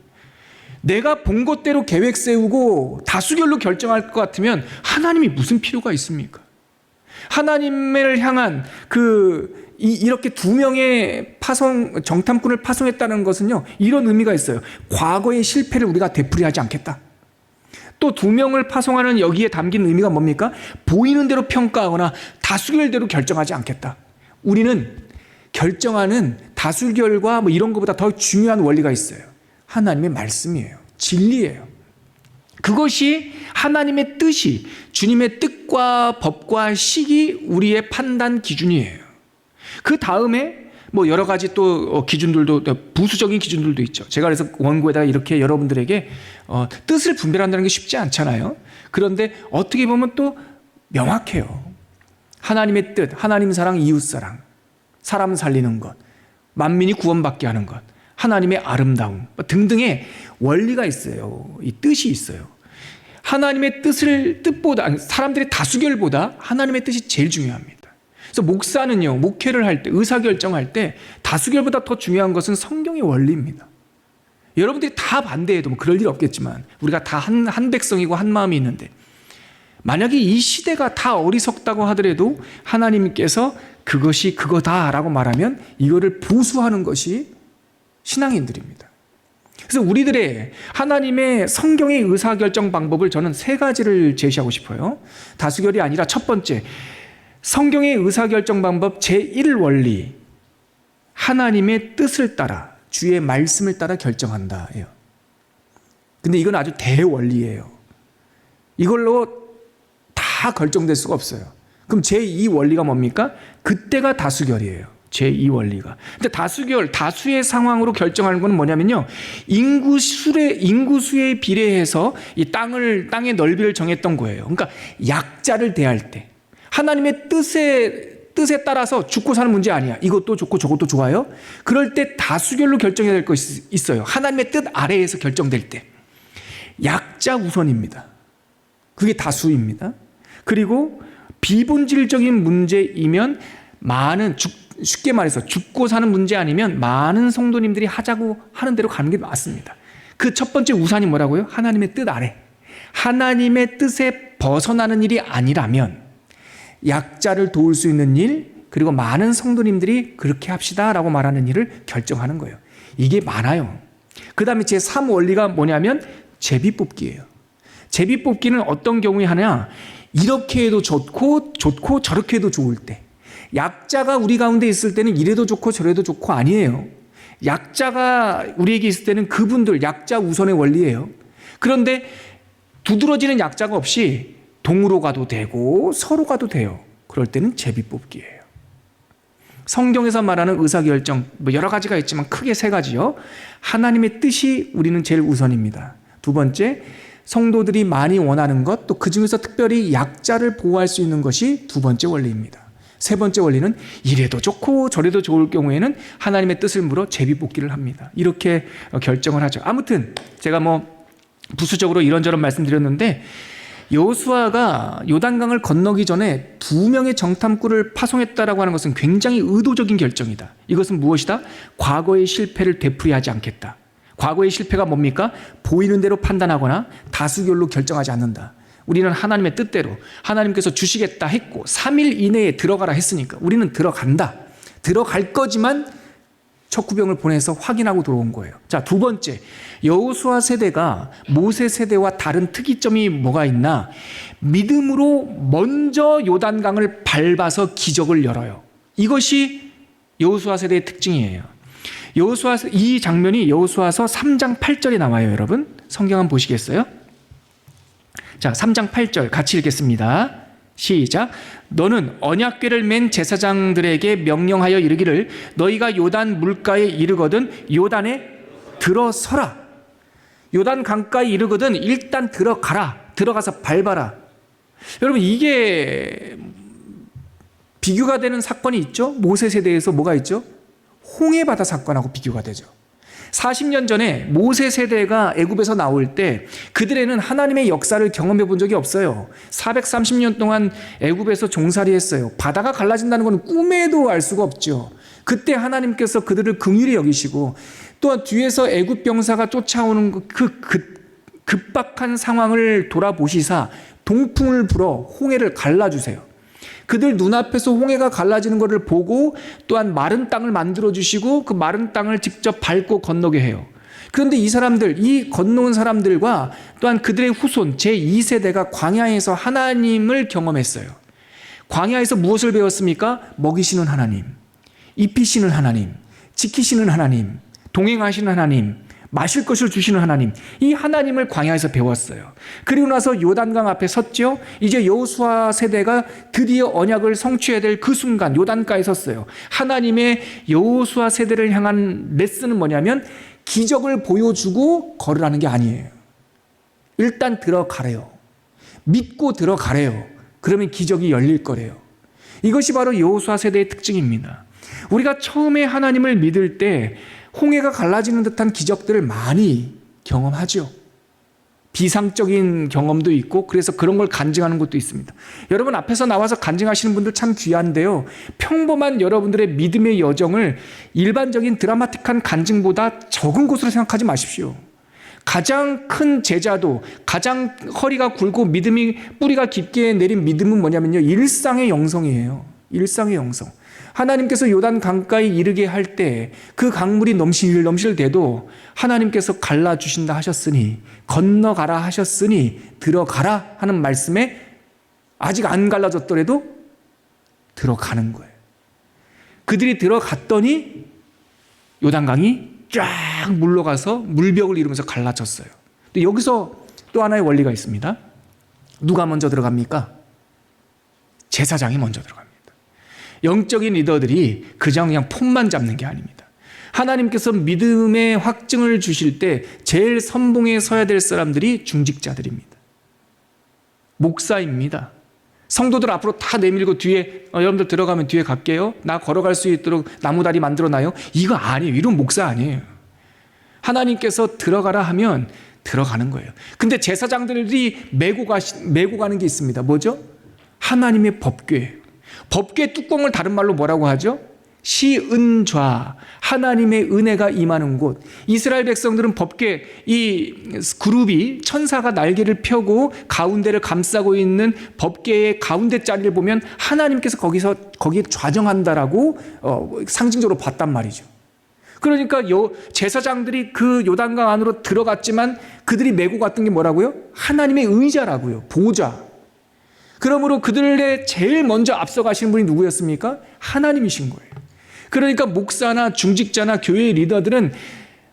내가 본 것대로 계획 세우고 다수결로 결정할 것 같으면 하나님이 무슨 필요가 있습니까? 하나님을 향한 이렇게 두 명의 정탐꾼을 파송했다는 것은요, 이런 의미가 있어요. 과거의 실패를 우리가 되풀이하지 않겠다. 또 두 명을 파송하는 여기에 담긴 의미가 뭡니까? 보이는 대로 평가하거나 다수결대로 결정하지 않겠다. 우리는 결정하는 다수결과 이런 것보다 더 중요한 원리가 있어요. 하나님의 말씀이에요. 진리예요. 그것이 하나님의 뜻이, 주님의 뜻과 법과 식이 우리의 판단 기준이에요. 그 다음에 여러 가지 또 기준들도, 부수적인 기준들도 있죠. 제가 그래서 원고에다가 이렇게 여러분들에게 뜻을 분별한다는 게 쉽지 않잖아요. 그런데 어떻게 보면 또 명확해요. 하나님의 뜻, 하나님 사랑, 이웃 사랑, 사람 살리는 것, 만민이 구원받게 하는 것, 하나님의 아름다움 등등의 원리가 있어요. 이 뜻이 있어요. 하나님의 뜻보다, 사람들의 다수결보다 하나님의 뜻이 제일 중요합니다. 그래서 목사는요, 목회를 할 때, 의사결정할 때 다수결보다 더 중요한 것은 성경의 원리입니다. 여러분들이 다 반대해도 그럴 일 없겠지만 우리가 다 한 백성이고 한 마음이 있는데, 만약에 이 시대가 다 어리석다고 하더라도 하나님께서 그것이 그거다라고 말하면 이거를 보수하는 것이 신앙인들입니다. 그래서 우리들의 하나님의 성경의 의사결정 방법을 저는 세 가지를 제시하고 싶어요. 다수결이 아니라 첫 번째, 성경의 의사결정 방법 제1 원리, 하나님의 뜻을 따라, 주의 말씀을 따라 결정한다. 근데 이건 아주 대원리예요. 이걸로 다 결정될 수가 없어요. 그럼 제2 원리가 뭡니까? 그때가 다수결이에요. 제2 원리가. 근데 다수의 상황으로 결정하는 건 뭐냐면요, 인구수에 비례해서 이 땅의 넓이를 정했던 거예요. 그러니까 약자를 대할 때, 하나님의 뜻에 따라서 죽고 사는 문제 아니야. 이것도 좋고 저것도 좋아요. 그럴 때 다수결로 결정해야 될 것이 있어요. 하나님의 뜻 아래에서 결정될 때 약자 우선입니다. 그게 다수입니다. 그리고 비본질적인 문제이면 쉽게 말해서 죽고 사는 문제 아니면 많은 성도님들이 하자고 하는 대로 가는 게 맞습니다. 그 첫 번째 우산이 뭐라고요? 하나님의 뜻 아래. 하나님의 뜻에 벗어나는 일이 아니라면, 약자를 도울 수 있는 일, 그리고 많은 성도님들이 그렇게 합시다라고 말하는 일을 결정하는 거예요. 이게 많아요. 그 다음에 제3 원리가 뭐냐면 제비뽑기예요. 제비뽑기는 어떤 경우에 하냐, 이렇게 해도 좋고 저렇게 해도 좋을 때, 약자가 우리 가운데 있을 때는 이래도 좋고 저래도 좋고 아니에요. 약자가 우리에게 있을 때는 그분들, 약자 우선의 원리예요. 그런데 두드러지는 약자가 없이 동으로 가도 되고 서로 가도 돼요. 그럴 때는 제비뽑기예요. 성경에서 말하는 의사결정 여러 가지가 있지만 크게 세 가지요. 하나님의 뜻이 우리는 제일 우선입니다. 두 번째, 성도들이 많이 원하는 것, 또 그중에서 특별히 약자를 보호할 수 있는 것이 두 번째 원리입니다. 세 번째 원리는 이래도 좋고 저래도 좋을 경우에는 하나님의 뜻을 물어 제비뽑기를 합니다. 이렇게 결정을 하죠. 아무튼 제가 부수적으로 이런저런 말씀드렸는데, 여호수아가 요단강을 건너기 전에 두 명의 정탐꾼을 파송했다라고 하는 것은 굉장히 의도적인 결정이다. 이것은 무엇이다? 과거의 실패를 되풀이하지 않겠다. 과거의 실패가 뭡니까? 보이는 대로 판단하거나 다수결로 결정하지 않는다. 우리는 하나님의 뜻대로, 하나님께서 주시겠다 했고 3일 이내에 들어가라 했으니까 우리는 들어간다. 들어갈 거지만 척후병을 보내서 확인하고 들어온 거예요. 자, 두 번째, 여호수아 세대가 모세 세대와 다른 특이점이 뭐가 있나? 믿음으로 먼저 요단강을 밟아서 기적을 열어요. 이것이 여호수아 세대의 특징이에요. 이 장면이 여호수아서 3장 8절에 나와요. 여러분 성경 한번 보시겠어요? 자, 3장 8절 같이 읽겠습니다. 시작. 너는 언약궤를 맨 제사장들에게 명령하여 이르기를, 너희가 요단 물가에 이르거든 요단에 들어서라. 요단 강가에 이르거든 일단 들어가라. 들어가서 밟아라. 여러분, 이게 비교가 되는 사건이 있죠. 모세 세대에서 뭐가 있죠? 홍해바다 사건하고 비교가 되죠. 40년 전에 모세 세대가 애굽에서 나올 때 그들에는 하나님의 역사를 경험해 본 적이 없어요. 430년 동안 애굽에서 종살이 했어요. 바다가 갈라진다는 건 꿈에도 알 수가 없죠. 그때 하나님께서 그들을 긍휼히 여기시고 또한 뒤에서 애굽 병사가 쫓아오는 그 급박한 상황을 돌아보시사 동풍을 불어 홍해를 갈라주세요. 그들 눈앞에서 홍해가 갈라지는 것을 보고 또한 마른 땅을 만들어주시고 그 마른 땅을 직접 밟고 건너게 해요. 그런데 이 사람들, 이 건너온 사람들과 또한 그들의 후손 제2세대가 광야에서 하나님을 경험했어요. 광야에서 무엇을 배웠습니까? 먹이시는 하나님, 입히시는 하나님, 지키시는 하나님, 동행하시는 하나님, 마실 것을 주시는 하나님, 이 하나님을 광야에서 배웠어요. 그리고 나서 요단강 앞에 섰죠. 이제 여호수아 세대가 드디어 언약을 성취해야 될 그 순간 요단가에 섰어요. 하나님의 여호수아 세대를 향한 레슨은 뭐냐면 기적을 보여주고 걸으라는 게 아니에요. 일단 들어가래요. 믿고 들어가래요. 그러면 기적이 열릴 거래요. 이것이 바로 여호수아 세대의 특징입니다. 우리가 처음에 하나님을 믿을 때 홍해가 갈라지는 듯한 기적들을 많이 경험하죠. 비상적인 경험도 있고 그래서 그런 걸 간증하는 것도 있습니다. 여러분 앞에서 나와서 간증하시는 분들 참 귀한데요. 평범한 여러분들의 믿음의 여정을 일반적인 드라마틱한 간증보다 적은 것으로 생각하지 마십시오. 가장 큰 제자도 가장 허리가 굵고 믿음이 뿌리가 깊게 내린 믿음은 뭐냐면요. 일상의 영성이에요. 일상의 영성. 하나님께서 요단 강가에 이르게 할 때 그 강물이 넘실대도 하나님께서 갈라주신다 하셨으니 건너가라 하셨으니 들어가라 하는 말씀에 아직 안 갈라졌더라도 들어가는 거예요. 그들이 들어갔더니 요단강이 쫙 물러가서 물벽을 이루면서 갈라졌어요. 근데 여기서 또 하나의 원리가 있습니다. 누가 먼저 들어갑니까? 제사장이 먼저 들어갑니다. 영적인 리더들이 그냥 폰만 잡는 게 아닙니다. 하나님께서 믿음의 확증을 주실 때 제일 선봉에 서야 될 사람들이 중직자들입니다. 목사입니다. 성도들 앞으로 다 내밀고 뒤에 여러분들 들어가면 뒤에 갈게요. 나 걸어갈 수 있도록 나무다리 만들어놔요. 이거 아니에요. 이런 목사 아니에요. 하나님께서 들어가라 하면 들어가는 거예요. 근데 제사장들이 메고 가는 게 있습니다. 뭐죠? 하나님의 법궤. 법궤 뚜껑을 다른 말로 뭐라고 하죠? 시은좌, 하나님의 은혜가 임하는 곳. 이스라엘 백성들은 법궤, 이 그룹이 천사가 날개를 펴고 가운데를 감싸고 있는 법궤의 가운데 자리를 보면 하나님께서 거기에 좌정한다라고 상징적으로 봤단 말이죠. 그러니까 제사장들이 그 요단강 안으로 들어갔지만 그들이 메고 갔던 게 뭐라고요? 하나님의 의자라고요. 보좌. 그러므로 그들의 제일 먼저 앞서가시는 분이 누구였습니까? 하나님이신 거예요. 그러니까 목사나 중직자나 교회의 리더들은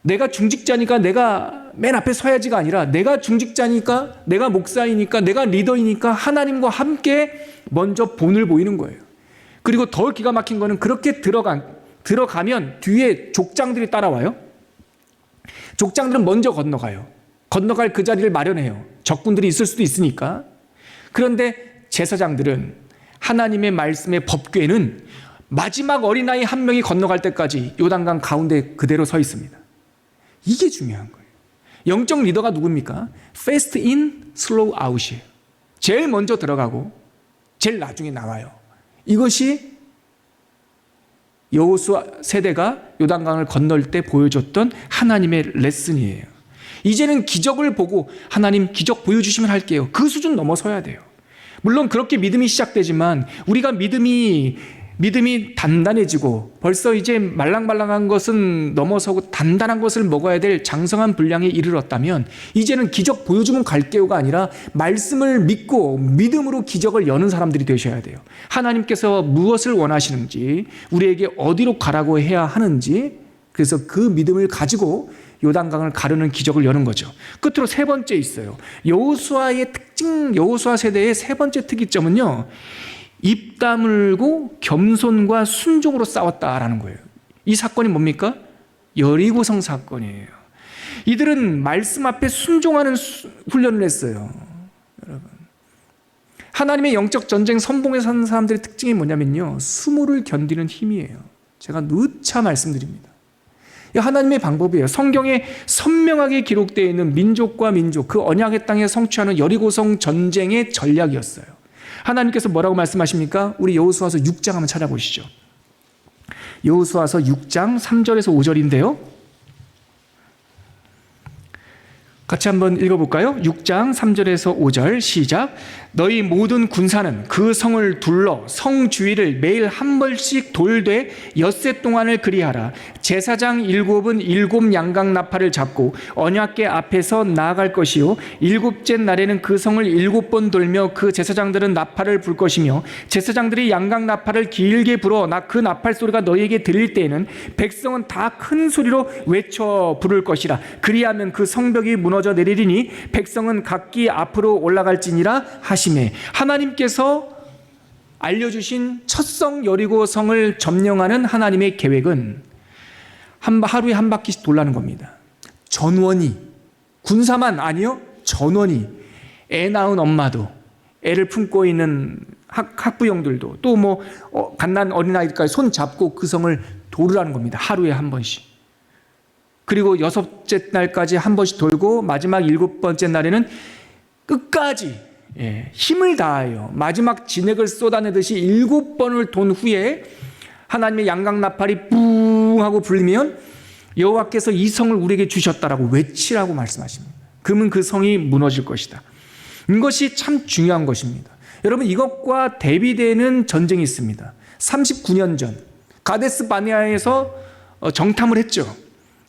내가 중직자니까 내가 맨 앞에 서야지가 아니라 내가 중직자니까 내가 목사이니까 내가 리더이니까 하나님과 함께 먼저 본을 보이는 거예요. 그리고 더 기가 막힌 거는 그렇게 들어가면 뒤에 족장들이 따라와요. 족장들은 먼저 건너가요. 건너갈 그 자리를 마련해요. 적군들이 있을 수도 있으니까. 그런데 제사장들은 하나님의 말씀의 법궤는 마지막 어린아이 한 명이 건너갈 때까지 요단강 가운데 그대로 서 있습니다. 이게 중요한 거예요. 영적 리더가 누굽니까? Fast in, slow out이에요. 제일 먼저 들어가고 제일 나중에 나와요. 이것이 여호수아 세대가 요단강을 건널 때 보여줬던 하나님의 레슨이에요. 이제는 기적을 보고 하나님 기적 보여주시면 할게요. 그 수준 넘어서야 돼요. 물론 그렇게 믿음이 시작되지만 우리가 믿음이 단단해지고 벌써 이제 말랑말랑한 것은 넘어서고 단단한 것을 먹어야 될 장성한 분량에 이르렀다면 이제는 기적 보여주면 갈게요가 아니라 말씀을 믿고 믿음으로 기적을 여는 사람들이 되셔야 돼요. 하나님께서 무엇을 원하시는지, 우리에게 어디로 가라고 해야 하는지, 그래서 그 믿음을 가지고 요단강을 가르는 기적을 여는 거죠. 끝으로 세 번째 있어요. 여호수아의 특징, 여호수아 세대의 세 번째 특이점은요, 입 다물고 겸손과 순종으로 싸웠다라는 거예요. 이 사건이 뭡니까? 여리고성 사건이에요. 이들은 말씀 앞에 순종하는 훈련을 했어요. 여러분, 하나님의 영적 전쟁 선봉에 서는 사람들의 특징이 뭐냐면요, 수모를 견디는 힘이에요. 제가 누차 말씀드립니다. 하나님의 방법이에요. 성경에 선명하게 기록되어 있는 민족과 민족, 그 언약의 땅에 성취하는 여리고성 전쟁의 전략이었어요. 하나님께서 뭐라고 말씀하십니까? 우리 여호수아서 6장 한번 찾아보시죠. 여호수아서 6장 3절에서 5절인데요. 같이 한번 읽어볼까요? 6장 3절에서 5절 시작. 너희 모든 군사는 그 성을 둘러 성 주위를 매일 한 번씩 돌되 엿새 동안을 그리하라. 제사장 7은 7 양각 나팔을 잡고 언약궤 앞에서 나아갈 것이요 7째 날에는 그 성을 7번 돌며 그 제사장들은 나팔을 불 것이며 제사장들이 양각 나팔을 길게 불어 그 나팔 소리가 너희에게 들릴 때에는 백성은 다 큰 소리로 외쳐 부를 것이라. 그리하면 그 성벽이 무너져 내리리니 백성은 각기 앞으로 올라갈지니라 하시매. 하나님께서 알려주신 첫 성 여리고 성을 점령하는 하나님의 계획은 하루에 한 바퀴씩 돌라는 겁니다. 전원이, 군사만 아니요, 전원이, 애 낳은 엄마도, 애를 품고 있는 학부형들도, 또 갓난 어린아이들까지 손 잡고 그 성을 도르라는 겁니다. 하루에 한 번씩. 그리고 6째 날까지 한 번씩 돌고 마지막 7번째 날에는 끝까지 힘을 다하여 마지막 진액을 쏟아내듯이 7번을 돈 후에 하나님의 양각 나팔이 뿡 하고 불리면 여호와께서 이 성을 우리에게 주셨다라고 외치라고 말씀하십니다. 그러면 그 성이 무너질 것이다. 이것이 참 중요한 것입니다. 여러분, 이것과 대비되는 전쟁이 있습니다. 39년 전 가데스 바네아에서 정탐을 했죠.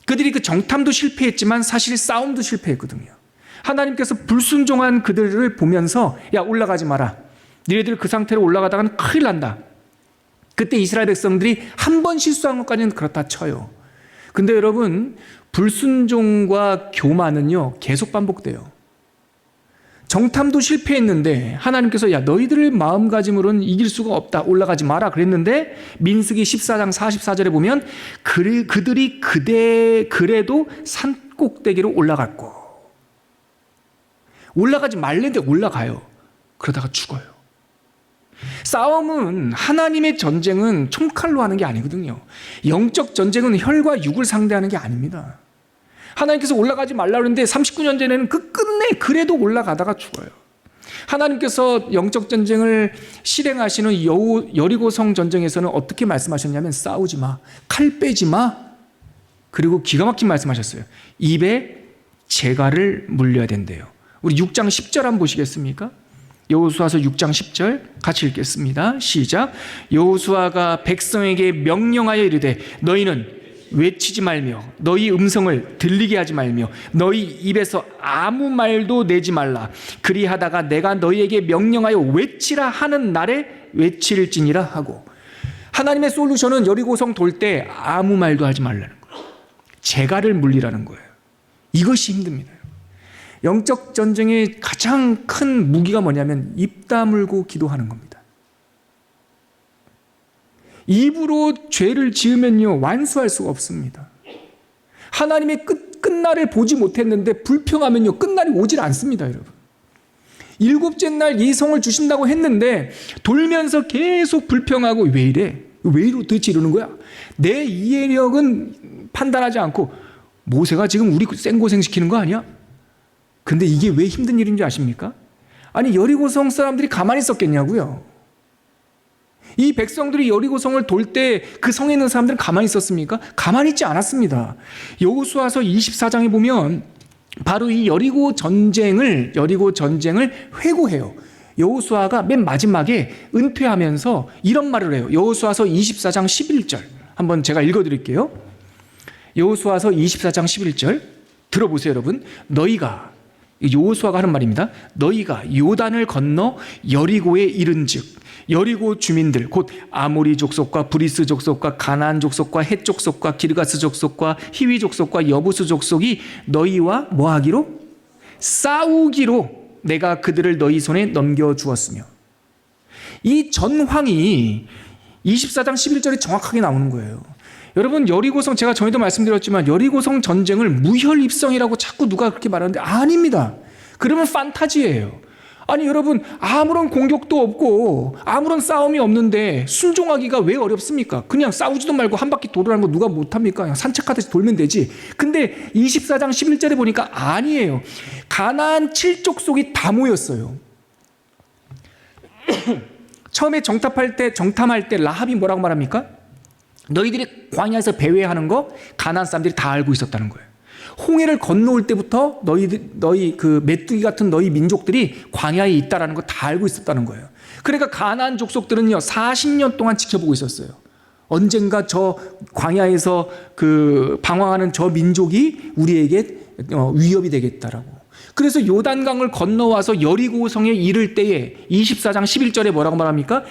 그들이 그 정탐도 실패했지만 사실 싸움도 실패했거든요. 하나님께서 불순종한 그들을 보면서 야, 올라가지 마라. 너희들 그 상태로 올라가다가는 큰일 난다. 그때 이스라엘 백성들이 한 번 실수한 것까지는 그렇다 쳐요. 근데 여러분, 불순종과 교만은요 계속 반복돼요. 정탐도 실패했는데 하나님께서 야, 너희들의 마음가짐으로는 이길 수가 없다. 올라가지 마라 그랬는데 민수기 14장 44절에 보면 그들이 그래도 산 꼭대기로 올라갔고, 올라가지 말랬는데 올라가요. 그러다가 죽어요. 싸움은, 하나님의 전쟁은 총칼로 하는 게 아니거든요. 영적 전쟁은 혈과 육을 상대하는 게 아닙니다. 하나님께서 올라가지 말라 그러는데 39년 전에는 끝내 그래도 올라가다가 죽어요. 하나님께서 영적 전쟁을 실행하시는 여리고성 전쟁에서는 어떻게 말씀하셨냐면 싸우지 마, 칼 빼지 마, 그리고 기가 막힌 말씀하셨어요. 입에 재갈을 물려야 된대요. 우리 6장 10절 한번 보시겠습니까? 여호수아서 6장 10절 같이 읽겠습니다. 시작. 여호수아가 백성에게 명령하여 이르되 너희는 외치지 말며 너희 음성을 들리게 하지 말며 너희 입에서 아무 말도 내지 말라. 그리하다가 내가 너희에게 명령하여 외치라 하는 날에 외칠지니라 하고. 하나님의 솔루션은 여리고성 돌 때 아무 말도 하지 말라는 거예요. 재갈을 물리라는 거예요. 이것이 힘듭니다. 영적 전쟁의 가장 큰 무기가 뭐냐면 입 다물고 기도하는 겁니다. 입으로 죄를 지으면요 완수할 수가 없습니다. 하나님의 끝날을 보지 못했는데 불평하면요 끝날이 오질 않습니다. 여러분, 7째 날 이 성을 주신다고 했는데 돌면서 계속 불평하고 왜 이래? 왜 도대체 이러는 거야? 내 이해력은 판단하지 않고 모세가 지금 우리 생고생 시키는 거 아니야? 근데 이게 왜 힘든 일인지 아십니까? 아니, 여리고성 사람들이 가만히 있었겠냐고요. 이 백성들이 여리고성을 돌 때 그 성에 있는 사람들은 가만히 있었습니까? 가만히 있지 않았습니다. 여호수아서 24장에 보면 바로 이 여리고 전쟁을 회고해요. 여호수아가 맨 마지막에 은퇴하면서 이런 말을 해요. 여호수아서 24장 11절 한번 제가 읽어드릴게요. 여호수아서 24장 11절 들어보세요. 여러분, 너희가, 여호수아가 하는 말입니다. 너희가 요단을 건너 여리고에 이른즉 여리고 주민들 곧 아모리 족속과 브리스 족속과 가나안 족속과 헷 족속과 기르가스 족속과 히위 족속과 여부스 족속이 너희와 뭐하기로? 싸우기로 내가 그들을 너희 손에 넘겨주었으며. 이 전황이 24장 11절에 정확하게 나오는 거예요. 여러분, 여리고성, 제가 전에도 말씀드렸지만 여리고성 전쟁을 무혈입성이라고 자꾸 누가 그렇게 말하는데 아닙니다. 그러면 판타지예요. 아니 여러분, 아무런 공격도 없고 아무런 싸움이 없는데 순종하기가 왜 어렵습니까? 그냥 싸우지도 말고 한 바퀴 돌으라는 거 누가 못합니까? 그냥 산책하듯이 돌면 되지. 근데 24장 11절에 보니까 아니에요. 가나안 7족속이 다 모였어요. 처음에 정탐할 때 라합이 뭐라고 말합니까? 너희들이 광야에서 배회하는 거 가나안 사람들이 다 알고 있었다는 거예요. 홍해를 건너올 때부터 너희 그 메뚜기 같은 너희 민족들이 광야에 있다라는 거 다 알고 있었다는 거예요. 그러니까 가나안 족속들은요 40년 동안 지켜보고 있었어요. 언젠가 저 광야에서 그 방황하는 저 민족이 우리에게 위협이 되겠다라고. 그래서 요단강을 건너와서 여리고성에 이를 때에 24장 11절에 뭐라고 말합니까?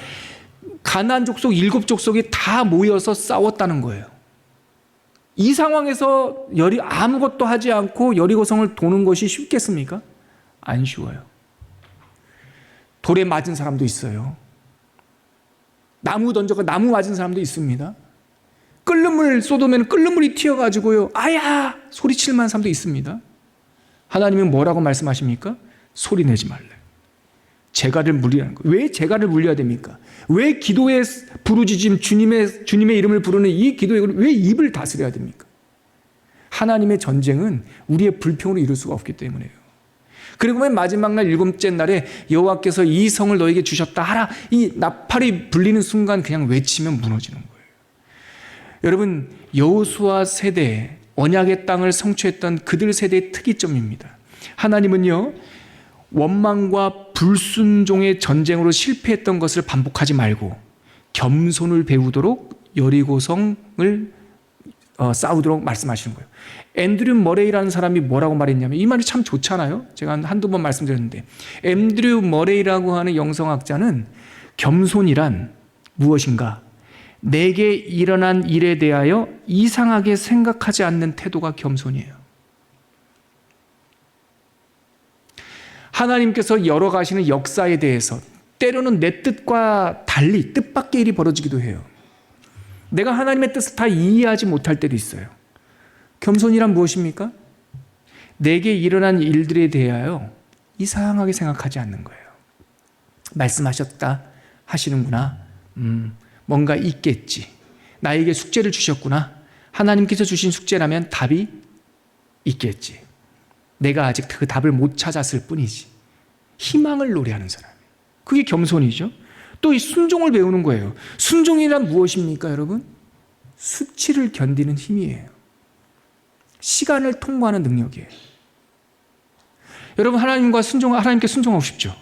가나안 족속 7족속이 다 모여서 싸웠다는 거예요. 이 상황에서 아무것도 하지 않고 여리고성을 도는 것이 쉽겠습니까? 안 쉬워요. 돌에 맞은 사람도 있어요. 나무 던져가 나무 맞은 사람도 있습니다. 끓는 물 쏟으면 끓는 물이 튀어가지고요, 아야! 소리칠 만한 사람도 있습니다. 하나님은 뭐라고 말씀하십니까? 소리 내지 말래. 재갈을 물리라는 거예요. 왜 재갈을 물려야 됩니까? 왜 기도의 부르짖음, 주님의 이름을 부르는 이 기도에 왜 입을 다스려야 됩니까? 하나님의 전쟁은 우리의 불평으로 이룰 수가 없기 때문에요. 그리고 맨 마지막 날 7째 날에 여호와께서 이 성을 너에게 주셨다 하라. 이 나팔이 불리는 순간 그냥 외치면 무너지는 거예요. 여러분, 여호수아 세대, 언약의 땅을 성취했던 그들 세대의 특이점입니다. 하나님은요, 원망과 불순종의 전쟁으로 실패했던 것을 반복하지 말고 겸손을 배우도록 여리고성을 싸우도록 말씀하시는 거예요. 앤드류 머레이라는 사람이 뭐라고 말했냐면, 이 말이 참 좋잖아요. 제가 한두 번 말씀드렸는데, 앤드류 머레이라고 하는 영성학자는 겸손이란 무엇인가? 내게 일어난 일에 대하여 이상하게 생각하지 않는 태도가 겸손이에요. 하나님께서 열어가시는 역사에 대해서 때로는 내 뜻과 달리 뜻밖의 일이 벌어지기도 해요. 내가 하나님의 뜻을 다 이해하지 못할 때도 있어요. 겸손이란 무엇입니까? 내게 일어난 일들에 대하여 이상하게 생각하지 않는 거예요. 말씀하셨다 하시는구나. 뭔가 있겠지. 나에게 숙제를 주셨구나. 하나님께서 주신 숙제라면 답이 있겠지. 내가 아직 그 답을 못 찾았을 뿐이지. 희망을 노래하는 사람. 그게 겸손이죠. 또 이 순종을 배우는 거예요. 순종이란 무엇입니까, 여러분? 수치를 견디는 힘이에요. 시간을 통과하는 능력이에요. 여러분, 하나님께 순종하고 싶죠?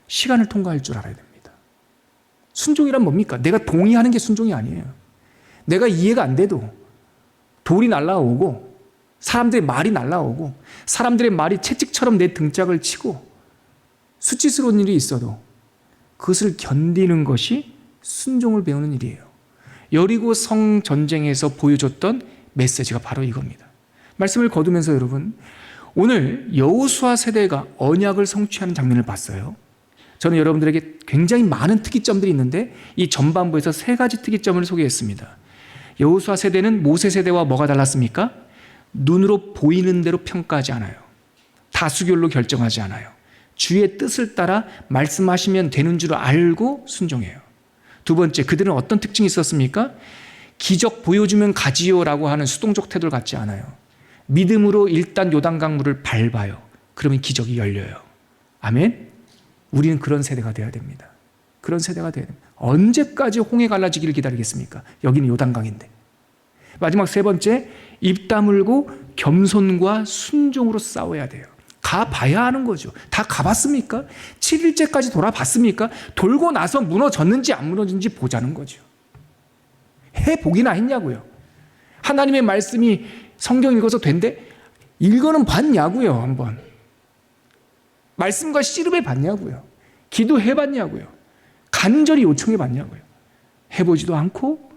시간을 통과할 줄 알아야 됩니다. 순종이란 뭡니까? 내가 동의하는 게 순종이 아니에요. 내가 이해가 안 돼도 돌이 날아오고 사람들의 말이 날아오고 사람들의 말이 채찍처럼 내 등짝을 치고 수치스러운 일이 있어도 그것을 견디는 것이 순종을 배우는 일이에요. 여리고 성 전쟁에서 보여줬던 메시지가 바로 이겁니다. 말씀을 거두면서 여러분, 오늘 여호수아 세대가 언약을 성취하는 장면을 봤어요. 저는 여러분들에게 굉장히 많은 특이점들이 있는데 이 전반부에서 3가지 특이점을 소개했습니다. 여호수아 세대는 모세 세대와 뭐가 달랐습니까? 눈으로 보이는 대로 평가하지 않아요. 다수결로 결정하지 않아요. 주의 뜻을 따라 말씀하시면 되는 줄 알고 순종해요. 두 번째, 그들은 어떤 특징이 있었습니까? 기적 보여주면 가지요라고 하는 수동적 태도를 갖지 않아요. 믿음으로 일단 요단강 물을 밟아요. 그러면 기적이 열려요. 아멘? 우리는 그런 세대가 되어야 됩니다. 그런 세대가 되어야 됩니다. 언제까지 홍해 갈라지기를 기다리겠습니까? 여기는 요단강인데. 마지막 3번째, 입 다물고 겸손과 순종으로 싸워야 돼요. 가봐야 하는 거죠. 다 가봤습니까? 7일째까지 돌아봤습니까? 돌고 나서 무너졌는지 안 무너졌는지 보자는 거죠. 해보기나 했냐고요. 하나님의 말씀이 성경 읽어서 된대? 읽어는 봤냐고요, 한번. 말씀과 씨름해 봤냐고요. 기도해 봤냐고요. 간절히 요청해 봤냐고요. 해보지도 않고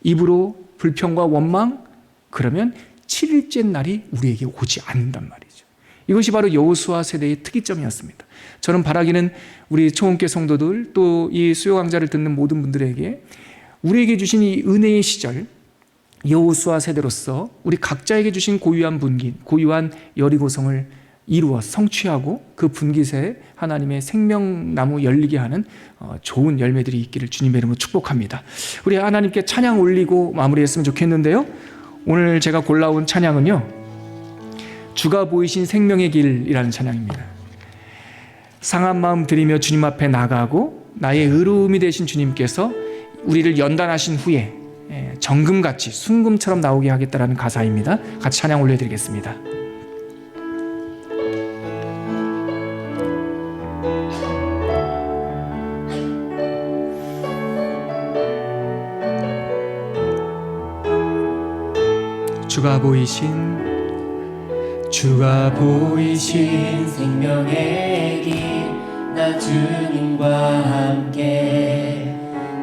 입으로 불평과 원망, 그러면 7일째 날이 우리에게 오지 않는단 말이죠. 이것이 바로 여호수아 세대의 특이점이었습니다. 저는 바라기는 우리 초원교회 성도들, 또 이 수요 강좌를 듣는 모든 분들에게 우리에게 주신 이 은혜의 시절, 여호수아 세대로서 우리 각자에게 주신 고유한 분기, 고유한 여리고성을 이루어 성취하고 그 분깃에 하나님의 생명나무 열리게 하는 좋은 열매들이 있기를 주님의 이름으로 축복합니다. 우리 하나님께 찬양 올리고 마무리했으면 좋겠는데요. 오늘 제가 골라온 찬양은요, 주가 보이신 생명의 길이라는 찬양입니다. 상한 마음 들이며 주님 앞에 나가고 나의 의로움이 되신 주님께서 우리를 연단하신 후에 정금같이 순금처럼 나오게 하겠다라는 가사입니다. 같이 찬양 올려드리겠습니다. 주가 보이신 생명의 길 나 주님과 함께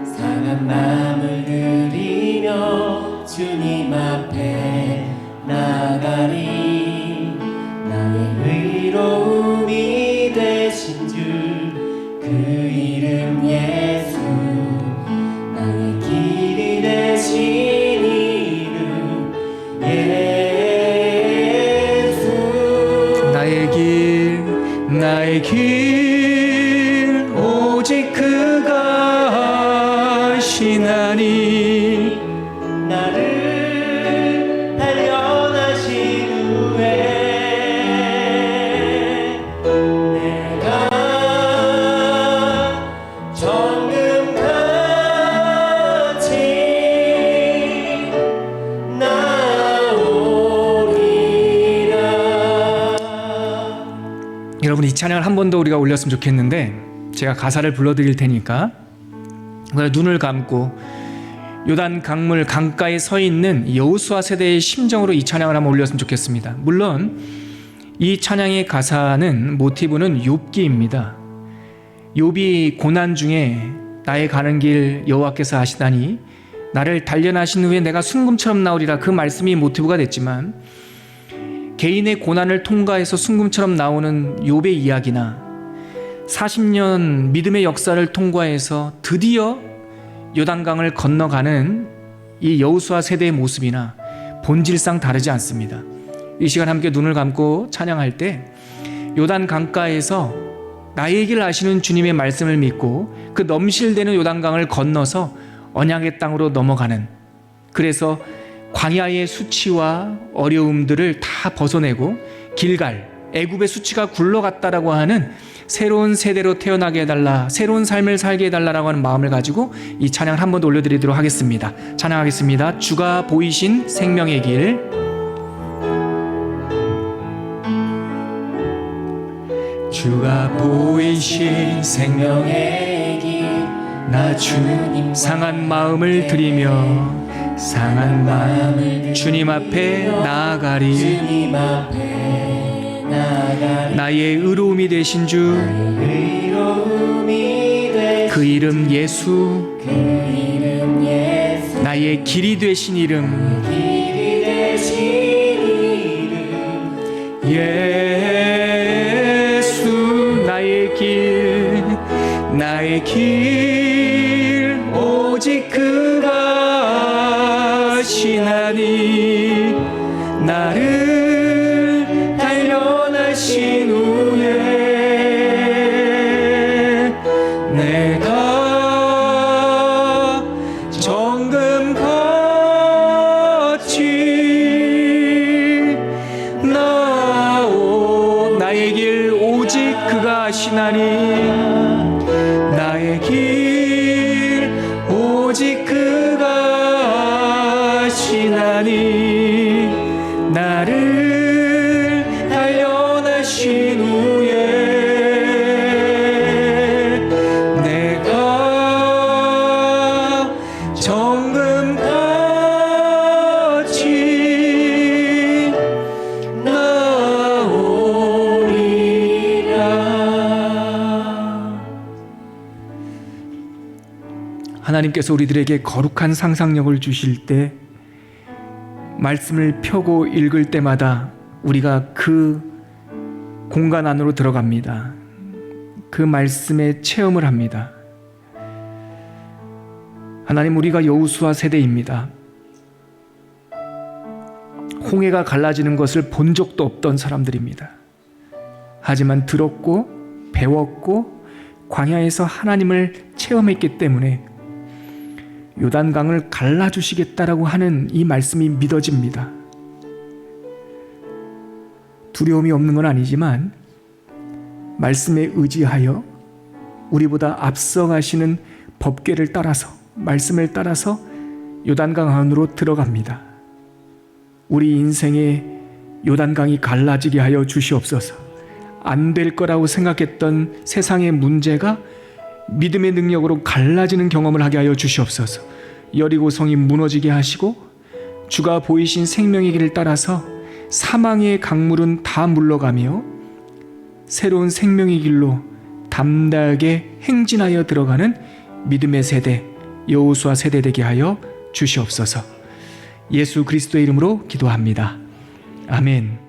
상한 마음을 들이며 주님 앞에 나가리. 나의 의로움이 되신 주 그 이름 예수, 나의 길이 되신 이름 예수. 나의 길 오직 그가 하시나니 나를 단련하신 후에 내가 정금같이 나오리라. 여러분, 이 찬양을 한 번 더 우리가 올렸으면 좋겠는데 제가 가사를 불러드릴 테니까 눈을 감고 요단 강물 강가에 서 있는 여호수아 세대의 심정으로 이 찬양을 한번 올렸으면 좋겠습니다. 물론 이 찬양의 가사는 모티브는 욥기입니다. 욥이 고난 중에 나의 가는 길 여호와께서 하시다니 나를 단련하신 후에 내가 순금처럼 나오리라, 그 말씀이 모티브가 됐지만 개인의 고난을 통과해서 순금처럼 나오는 욥의 이야기나 40년 믿음의 역사를 통과해서 드디어 요단강을 건너가는 이 여호수아 세대의 모습이나 본질상 다르지 않습니다. 이 시간 함께 눈을 감고 찬양할 때 요단 강가에서 나의 길 아시는 주님의 말씀을 믿고 그 넘실대는 요단강을 건너서 언약의 땅으로 넘어가는, 그래서 광야의 수치와 어려움들을 다 벗어내고 길갈, 애굽의 수치가 굴러갔다라고 하는 새로운 세대로 태어나게 해달라, 새로운 삶을 살게 해달라라고 하는 마음을 가지고 이 찬양을 한 번 더 올려드리도록 하겠습니다. 찬양하겠습니다. 주가 보이신 생명의 길. 주가 보이신 생명의 길, 나 주님 상한 마음을 드리며 상한 마음을 주님 앞에 나아가리. 나의 의로움이 되신 주 그 이름 예수, 나의 길이 되신 이름 예수. 나의 길 오직 그가 하시나니 나를 단련하신 후에 내가 정금같이 나의 길 오직 그가 하시나니 나의 길 오직 그가 하시나니 나를 단련하신 후에 내가 정금같이 나오리라. 하나님께서 우리들에게 거룩한 상상력을 주실 때 말씀을 펴고 읽을 때마다 우리가 그 공간 안으로 들어갑니다. 그 말씀에 체험을 합니다. 하나님, 우리가 여호수아 세대입니다. 홍해가 갈라지는 것을 본 적도 없던 사람들입니다. 하지만 들었고 배웠고 광야에서 하나님을 체험했기 때문에 요단강을 갈라주시겠다라고 하는 이 말씀이 믿어집니다. 두려움이 없는 건 아니지만 말씀에 의지하여 우리보다 앞서가시는 법궤를 따라서, 말씀을 따라서 요단강 안으로 들어갑니다. 우리 인생에 요단강이 갈라지게 하여 주시옵소서. 안 될 거라고 생각했던 세상의 문제가 믿음의 능력으로 갈라지는 경험을 하게 하여 주시옵소서. 여리고성이 무너지게 하시고 주가 보이신 생명의 길을 따라서 사망의 강물은 다 물러가며 새로운 생명의 길로 담대하게 행진하여 들어가는 믿음의 세대, 여호수아 세대 되게 하여 주시옵소서. 예수 그리스도의 이름으로 기도합니다. 아멘.